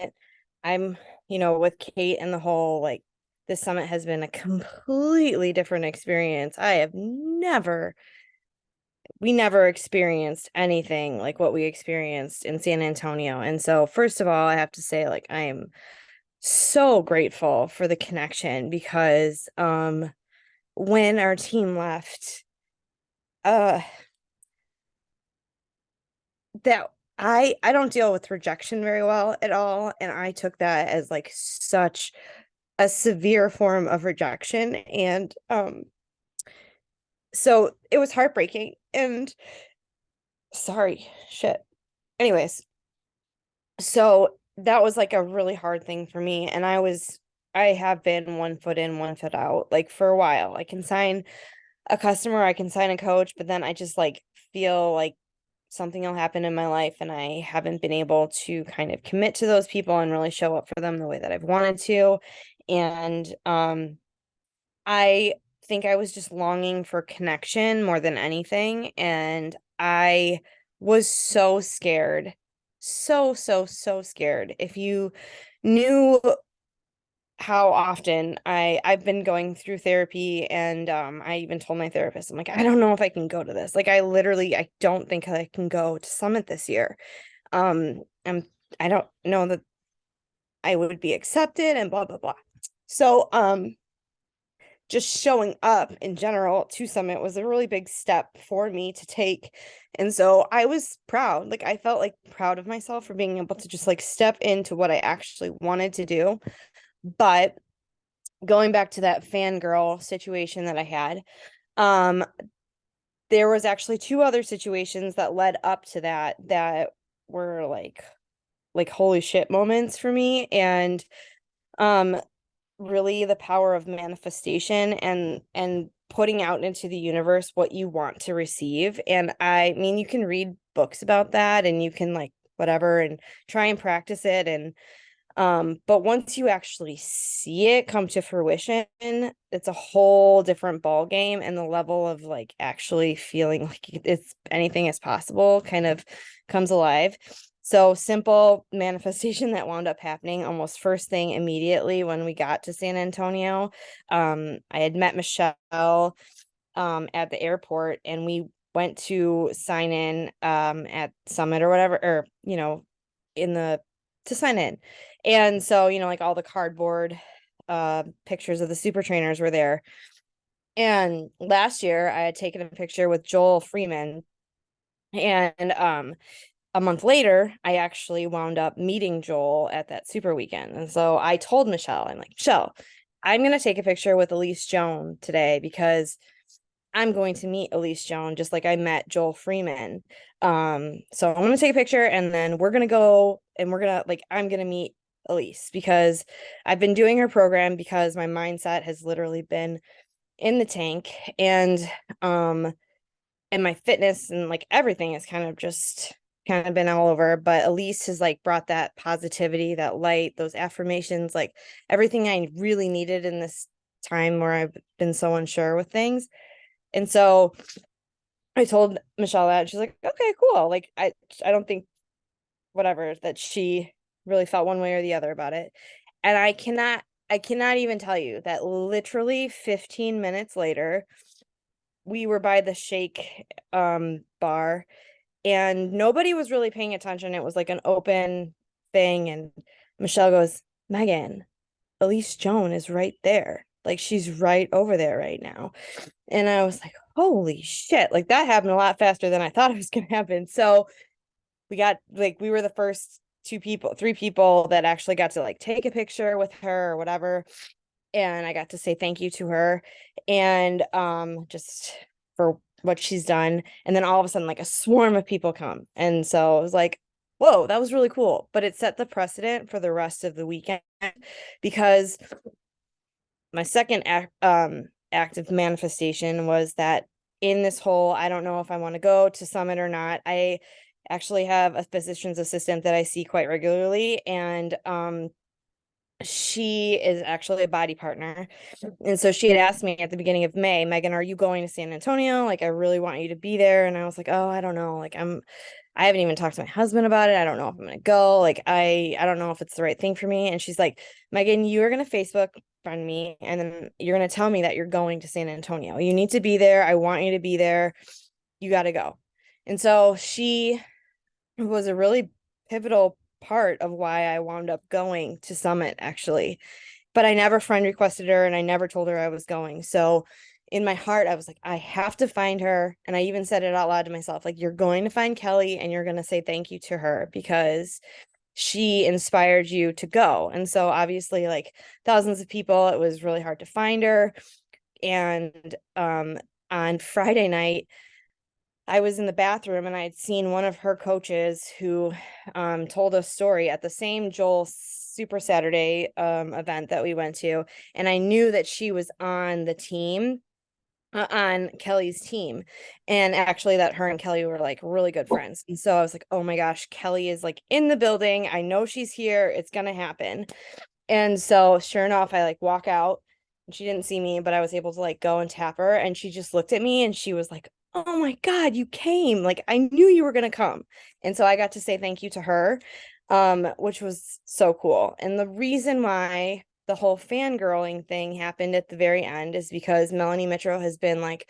I'm, with Kate and the whole, like, this Summit has been a completely different experience. We never experienced anything like what we experienced in San Antonio. And so first of all, I have to say, like, I am so grateful for the connection, because when our team left, that I don't deal with rejection very well at all, and I took that as like such a severe form of rejection, and so it was heartbreaking. And sorry, shit. Anyways, so that was like a really hard thing for me, and I have been 1 foot in, 1 foot out, like, for a while. I can sign a customer, I can sign a coach, but then I just like feel like something will happen in my life and I haven't been able to kind of commit to those people and really show up for them the way that I've wanted to. And I think I was just longing for connection more than anything. And I was so scared. So scared. If you knew how often I've been going through therapy, and I even told my therapist, I'm like, I don't know if I can go to this. Like I don't think I can go to Summit this year. I don't know that I would be accepted and blah blah blah. So just showing up in general to Summit was a really big step for me to take. And so I was proud. Like I felt like proud of myself for being able to just like step into what I actually wanted to do. But going back to that fangirl situation that I had, there was actually 2 other situations that led up to that were like holy shit moments for me. And really the power of manifestation and putting out into the universe what you want to receive. And I mean, you can read books about that and you can like whatever and try and practice it. And but once you actually see it come to fruition, it's a whole different ball game, and the level of like actually feeling like it's anything is possible kind of comes alive. So simple manifestation that wound up happening almost first thing immediately when we got to San Antonio. I had met Michelle at the airport, and we went to sign in at Summit or whatever, or to sign in. And so, like all the cardboard pictures of the super trainers were there. And last year I had taken a picture with Joel Freeman, and a month later, I actually wound up meeting Joel at that super weekend. And so I told Michelle, I'm like, Michelle, I'm going to take a picture with Elise Joan today because I'm going to meet Elise Joan just like I met Joel Freeman. So I'm going to take a picture, and then we're going to go and I'm going to meet Elise because I've been doing her program because my mindset has literally been in the tank, and my fitness and like everything has kind of been all over. But Elise has like brought that positivity, that light, those affirmations, like everything I really needed in this time where I've been so unsure with things. And so I told Michelle that, and she's like, okay, cool. Like I don't think whatever that she really felt one way or the other about it. And I cannot even tell you that literally 15 minutes later, we were by the Shake bar, and nobody was really paying attention. It was like an open thing. And Michelle goes, Megan, Elise Joan is right there. Like she's right over there right now. And I was like, holy shit. Like that happened a lot faster than I thought it was going to happen. So we were the first 3 people that actually got to like take a picture with her or whatever. And I got to say thank you to her, and just for what she's done. And then all of a sudden, like a swarm of people come. And so it was like, whoa, that was really cool. But it set the precedent for the rest of the weekend, because my second act of manifestation was that in this whole, I don't know if I want to go to Summit or not, I actually have a physician's assistant that I see quite regularly. And she is actually a body partner. And so she had asked me at the beginning of May, Megan, are you going to San Antonio? Like, I really want you to be there. And I was like, oh, I don't know. Like, I haven't even talked to my husband about it. I don't know if I'm going to go. Like, I don't know if it's the right thing for me. And she's like, Megan, you are going to Facebook friend me, and then you're going to tell me that you're going to San Antonio. You need to be there. I want you to be there. You got to go. And so she was a really pivotal part of why I wound up going to Summit, actually. But I never friend requested her, and I never told her I was going. So in my heart, I was like, I have to find her. And I even said it out loud to myself, like, you're going to find Kelly and you're going to say thank you to her because she inspired you to go. And so obviously, like thousands of people, it was really hard to find her. And on Friday night, I was in the bathroom, and I had seen one of her coaches who told a story at the same Joel Super Saturday event that we went to. And I knew that she was on the team on Kelly's team. And actually that her and Kelly were like really good friends. And so I was like, oh my gosh, Kelly is like in the building. I know she's here. It's going to happen. And so sure enough, I like walk out and she didn't see me, but I was able to like go and tap her. And she just looked at me and she was like, oh my God, you came. Like I knew you were going to come. And so I got to say thank you to her, which was so cool. And the reason why the whole fangirling thing happened at the very end is because Melanie Mitro has been like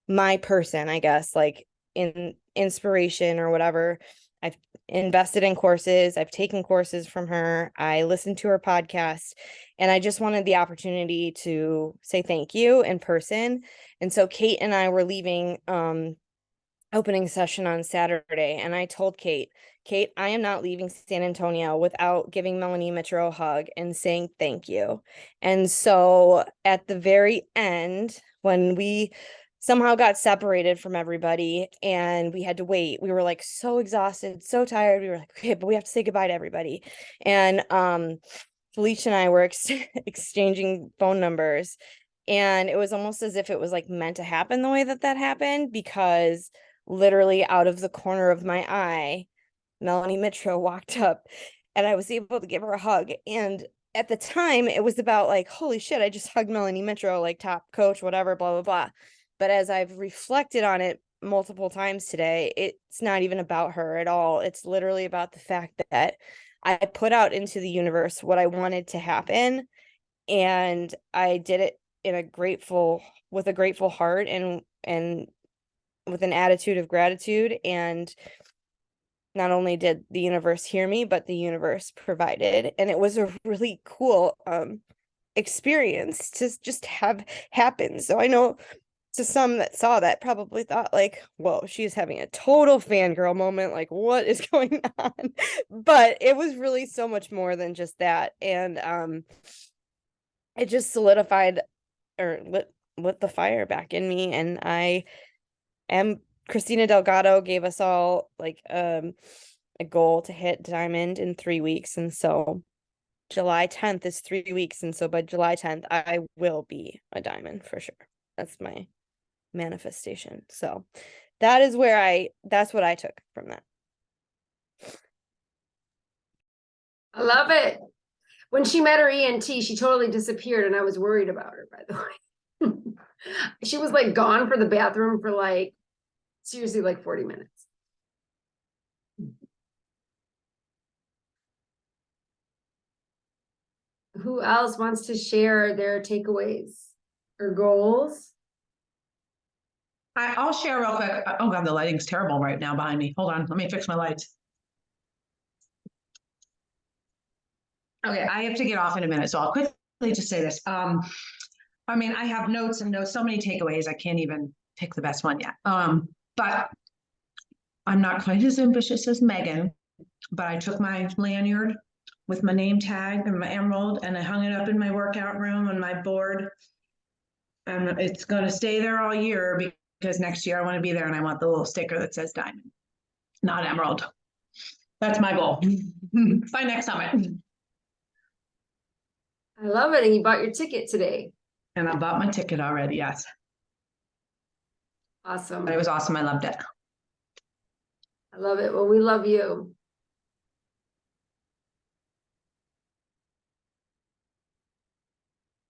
my person, I guess, like in inspiration or whatever. I've invested in courses, I've taken courses from her, I listened to her podcast, and I just wanted the opportunity to say thank you in person. And so Kate and I were leaving opening session on Saturday, and I told Kate, I am not leaving San Antonio without giving Melanie Mitro a hug and saying thank you. And so at the very end, when we somehow got separated from everybody and we had to wait, we were like so exhausted, so tired. We were like, okay, but we have to say goodbye to everybody. And Felicia and I were exchanging phone numbers, and it was almost as if it was like meant to happen the way that happened, because literally out of the corner of my eye, Melanie Mitro walked up and I was able to give her a hug. And at the time it was about like, holy shit, I just hugged Melanie Mitro, like top coach, whatever, blah, blah, blah. But as I've reflected on it multiple times today, it's not even about her at all. It's literally about the fact that I put out into the universe what I wanted to happen. And I did it in with a grateful heart and with an attitude of gratitude. And not only did the universe hear me, but the universe provided. And it was a really cool experience to just have happen. So I know to some that saw that probably thought like, whoa, she's having a total fangirl moment. Like, what is going on? But it was really so much more than just that. And it just solidified or lit the fire back in me. And Christina Delgado gave us all like a goal to hit diamond in 3 weeks. And so July 10th is 3 weeks. And so by July 10th, I will be a diamond for sure. That's my manifestation. So that's what I took from that. I love it. When she met her ENT, she totally disappeared and I was worried about her, by the way. She was like gone for the bathroom for like, seriously, like 40 minutes. Who else wants to share their takeaways or goals? I'll share real quick. Oh God, the lighting's terrible right now behind me. Hold on, let me fix my lights. Okay, I have to get off in a minute, so I'll quickly just say this. I mean, I have notes and notes, so many takeaways. I can't even pick the best one yet. But I'm not quite as ambitious as Megan, but I took my lanyard with my name tag and my emerald and I hung it up in my workout room on my board. And it's going to stay there all year because next year I want to be there and I want the little sticker that says diamond, not emerald. That's my goal. By next summit. I love it. And you bought your ticket today. And I bought my ticket already, yes. Awesome. But it was awesome. I loved it. I love it. Well, we love you.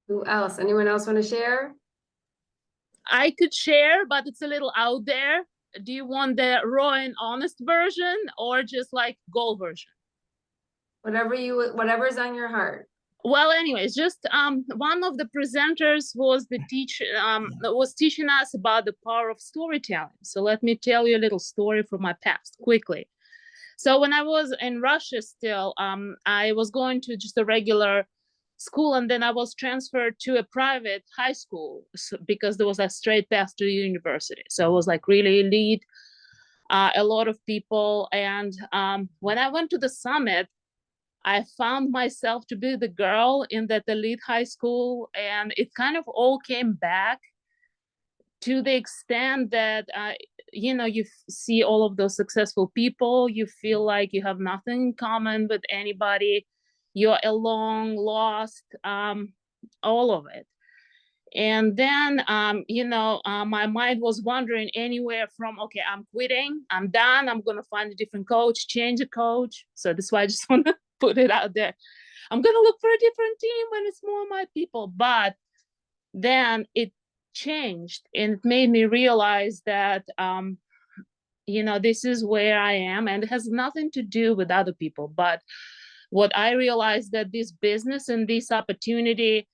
Who else? Anyone else want to share? I could share, but it's a little out there. Do you want the raw and honest version or just like goal version? Whatever's on your heart. Well, anyways, just one of the presenters was was teaching us about the power of storytelling. So let me tell you a little story from my past quickly. So when I was in Russia still, I was going to just a regular school, and then I was transferred to a private high school because there was a straight path to university. So it was like really elite, a lot of people. And when I went to the summit, I found myself to be the girl in that elite high school, and it kind of all came back to the extent that, you see all of those successful people, you feel like you have nothing in common with anybody, you're alone, lost, all of it. And then, my mind was wandering anywhere from, okay, I'm quitting, I'm done, I'm going to find a different coach, change a coach. So that's why I just want to put it out there. I'm going to look for a different team when it's more my people. But then it changed, and it made me realize that, this is where I am, and it has nothing to do with other people. But what I realized that this business and this opportunity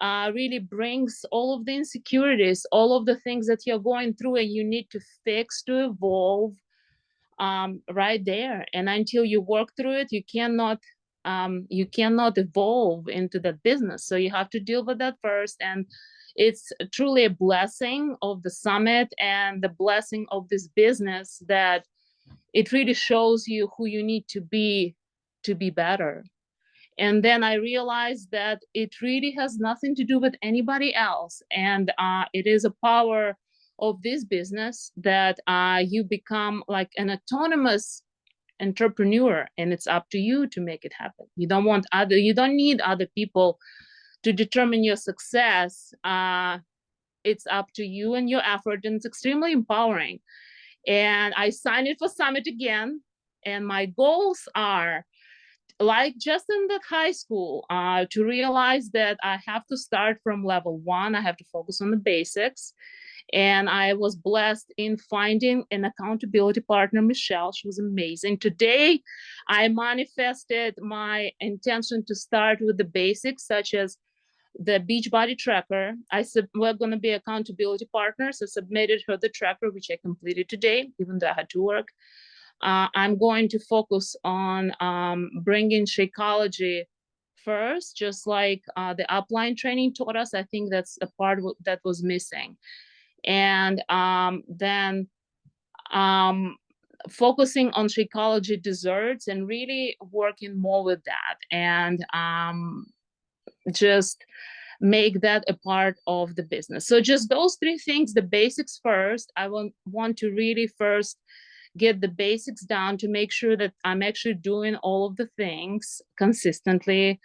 really brings all of the insecurities, all of the things that you're going through and you need to fix to evolve right there. And until you work through it, you cannot evolve into that business. So you have to deal with that first. And it's truly a blessing of the summit and the blessing of this business that it really shows you who you need to be better. And then I realized that it really has nothing to do with anybody else. And it is a power of this business that you become like an autonomous entrepreneur, and it's up to you to make it happen. You don't need other people to determine your success. It's up to you and your effort, and it's extremely empowering. And I signed it for Summit again. And my goals are, like just in the high school, to realize that I have to start from level 1. I have to focus on the basics. And I was blessed in finding an accountability partner, Michelle. She was amazing. Today, I manifested my intention to start with the basics, such as the Beachbody tracker. We're going to be accountability partners. I submitted her the tracker, which I completed today, even though I had to work. I'm going to focus on bringing Shakeology first, just like the upline training taught us. I think that's a part that was missing. And then focusing on Shakeology desserts and really working more with that, and just make that a part of the business. So just those 3 things, the basics first. I want to really first get the basics down to make sure that I'm actually doing all of the things consistently.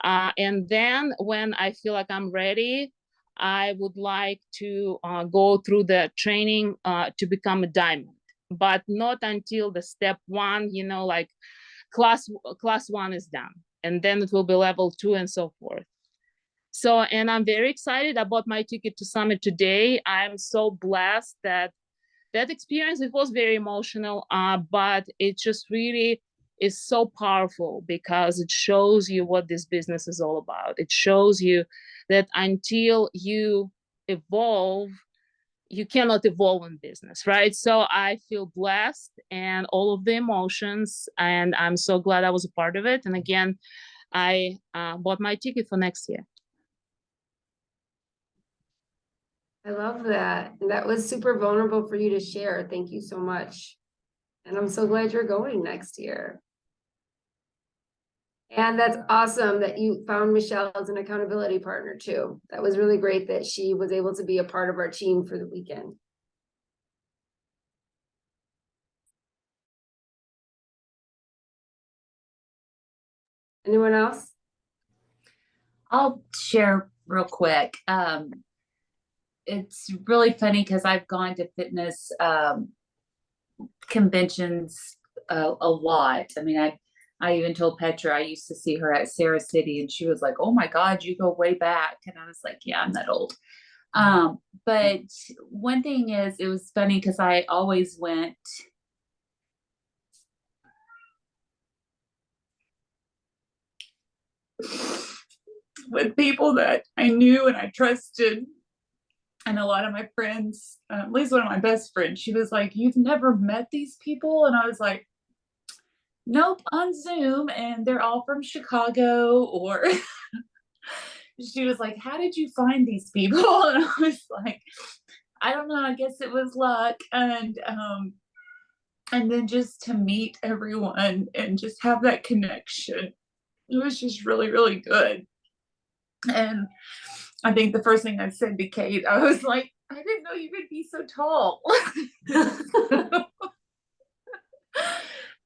And then when I feel like I'm ready, I would like to go through the training to become a diamond, but not until the step 1, like class 1 is done. And then it will be level 2 and so forth. So, and I'm very excited. I bought my ticket to Summit today. I'm so blessed that experience, it was very emotional, but it just really is so powerful because it shows you what this business is all about. It shows you that until you evolve, you cannot evolve in business, right? So I feel blessed and all of the emotions, and I'm so glad I was a part of it. And again, I bought my ticket for next year. I love that. That was super vulnerable for you to share. Thank you so much. And I'm so glad you're going next year. And that's awesome that you found Michelle as an accountability partner too. That was really great that she was able to be a part of our team for the weekend. Anyone else? I'll share real quick. It's really funny because I've gone to fitness conventions a lot. I mean, I even told Petra I used to see her at Sarah City, and she was like, "Oh my God, you go way back." And I was like, "Yeah, I'm that old." But one thing is, it was funny because I always went with people that I knew and I trusted. And a lot of my friends, at least one of my best friends, she was like, "You've never met these people?" And I was like, "Nope, on Zoom, and they're all from Chicago." Or she was like, "How did you find these people?" And I was like, "I don't know, I guess it was luck." And then just to meet everyone and just have that connection, it was just really, really good. And I think the first thing I said to Kate, I was like, "I didn't know you could be so tall."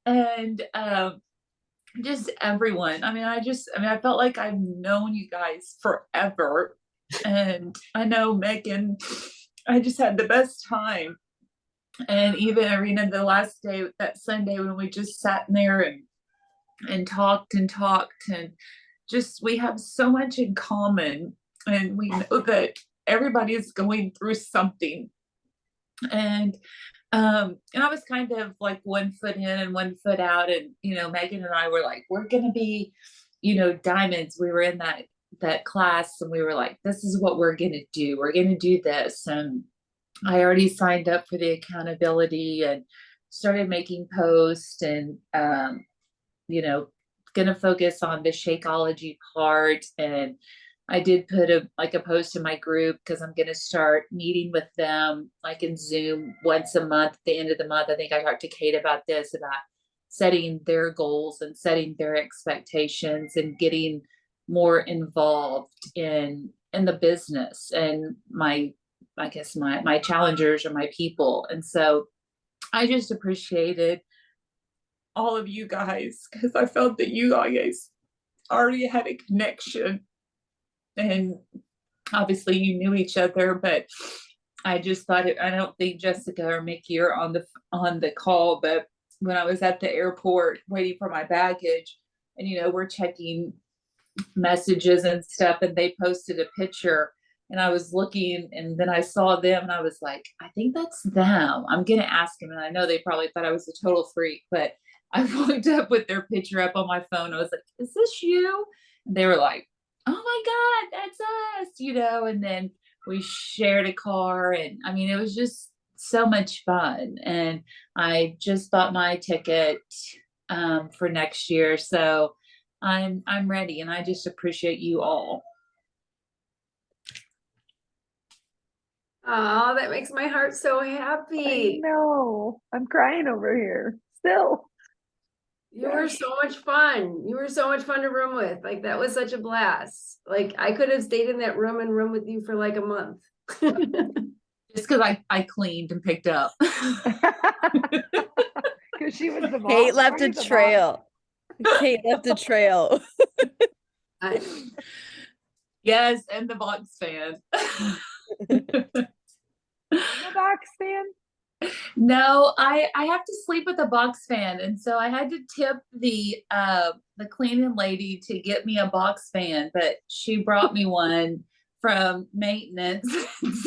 And just everyone. I mean, I felt like I've known you guys forever. And I know Megan, I just had the best time. And even Irina, the last day, that Sunday when we just sat in there and talked and just, we have so much in common, and we know that everybody is going through something. And I was kind of like 1 foot in and 1 foot out, and Megan and I were like, we're gonna be, diamonds. We were in that class, and we were like, this is what we're gonna do. We're gonna do this. And I already signed up for the accountability and started making posts, and gonna focus on the Shakeology part. And I did put a post in my group, because I'm gonna start meeting with them like in Zoom once a month at the end of the month. I think I talked to Kate about this, about setting their goals and setting their expectations and getting more involved in the business and my challengers or my people. And so I just appreciated all of you guys, because I felt that you guys already had a connection, and obviously you knew each other, but I just thought I don't think Jessica or Mickey are on the call, but when I was at the airport waiting for my baggage, and we're checking messages and stuff, and they posted a picture, and I was looking, and then I saw them, and I was like, I think that's them. I'm gonna ask them. And I know they probably thought I was a total freak, but I walked up with their picture up on my phone. I was like, is this you? And they were like, oh my God, that's us, and then we shared a car, and I mean, it was just so much fun. And I just bought my ticket for next year. So I'm ready, and I just appreciate you all. Oh, that makes my heart so happy. No, I'm crying over here still. You were so much fun. You were so much fun to room with. Like, that was such a blast. Like, I could have stayed in that room and room with you for like a month. Just because I cleaned and picked up. Because she was the mom. Kate left a Weren't you the mom? trail. Kate left a trail. Yes, and the box fan. The box fan? No, I have to sleep with a box fan, and so I had to tip the cleaning lady to get me a box fan, but she brought me one from maintenance,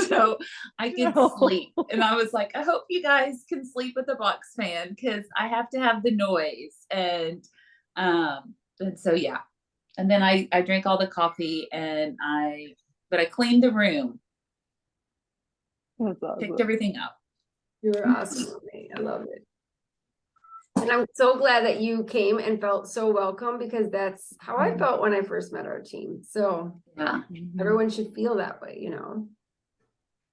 so I could sleep. And I was like, I hope you guys can sleep with a box fan, because I have to have the noise. And so yeah. And then I drank all the coffee, and I cleaned the room, That's awesome. picked everything up. You were awesome with me. I love it. And I'm so glad that you came and felt so welcome, because that's how I felt when I first met our team. So Yeah. everyone should feel that way,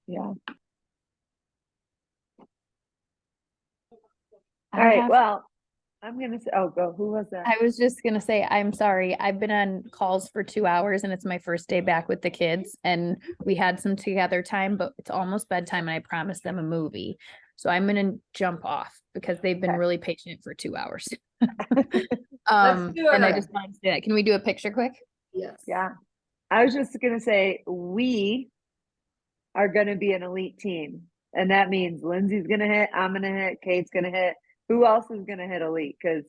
Yeah. I All right. have- Well, I'm gonna say, oh, go. Who was that? I was just gonna say, I'm sorry. I've been on calls for 2 hours and it's my first day back with the kids, and we had some together time, but it's almost bedtime and I promised them a movie. So I'm gonna jump off because they've been Okay. really patient for 2 hours. do And I it. just wanted to say that. Can we do a picture quick? Yes. Yeah. I was just gonna say we are gonna be an elite team. And that means Lindsay's gonna hit, I'm gonna hit, Kate's gonna hit. Who else is gonna hit elite? Because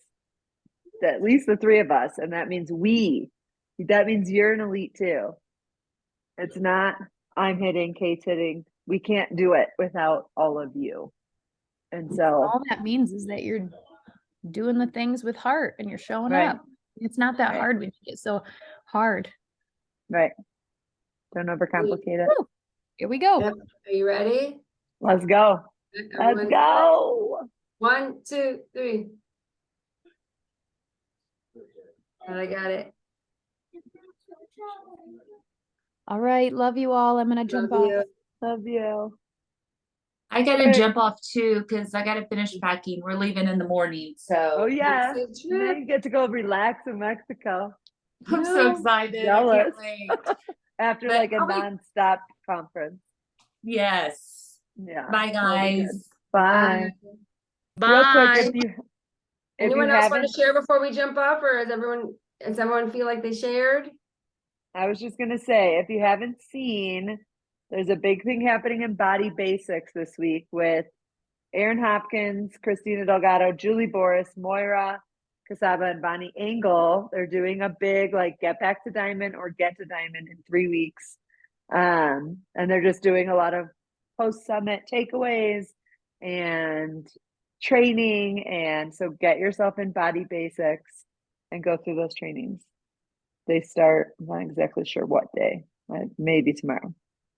at least the three of us, and that means that means you're an elite too. It's not I'm hitting, Kate's hitting. We can't do it without all of you. And so All that means is that you're doing the things with heart and you're showing Right. up. It's not that Right. hard. We make it so hard. right. Don't overcomplicate it. Woo. Here we go. Yep. Are you ready? Let's go. Let's Everyone's- go. 1, 2, 3. And I got it. All right. Love you all. I'm gonna jump Love off. you. Love you. I gotta Okay. jump off too, because I gotta finish packing. We're leaving in the morning, so Oh yeah. Safe Now trip. you get to go relax in Mexico I'm so excited. I Jealous. can't wait. after But like a I'll be- nonstop conference. Yes. Yeah. Bye, that'll be good. guys. Bye. Bye. Real quick, if you Anyone else want haven't, to share before we jump off, or does everyone feel like they shared? I was just gonna say, if you haven't seen, there's a big thing happening in Body Basics this week with Aaron Hopkins, Christina Delgado, Julie Boris, Moira Casaba, and Bonnie Engel. They're doing a big like get back to diamond or get to diamond in 3 weeks. And they're just doing a lot of post-summit takeaways and training. And so get yourself in Body Basics and go through those trainings. They start, I'm not exactly sure what day, maybe tomorrow.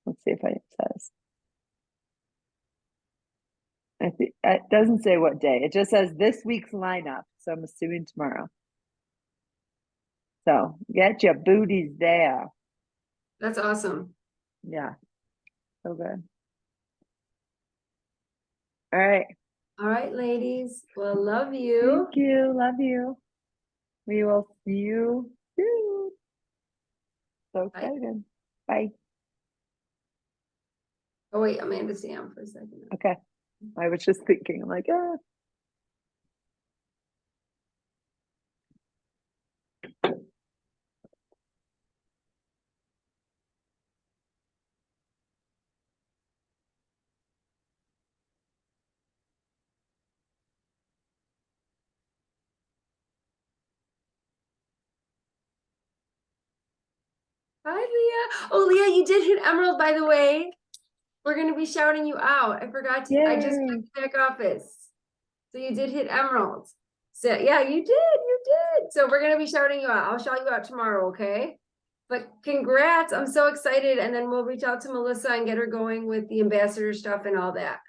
Let's see if it says. I think it doesn't say what day. It just says this week's lineup. So I'm assuming tomorrow. So get your booties there. That's awesome. Yeah. So good. All right. All right, ladies. Well, love you. Thank you. Love you. We will see you soon. So Bye. excited. Bye. Oh, wait, Amanda, stay on for a second. Okay. I was just thinking, I'm like, ah. Hi, Leah. Oh, Leah, you did hit Emerald, by the way. We're going to be shouting you out. I forgot to, I just Yay. checked the back office. So you did hit Emerald. So yeah, you did. So we're going to be shouting you out. I'll shout you out tomorrow, okay? But congrats. I'm so excited. And then we'll reach out to Melissa and get her going with the ambassador stuff and all that.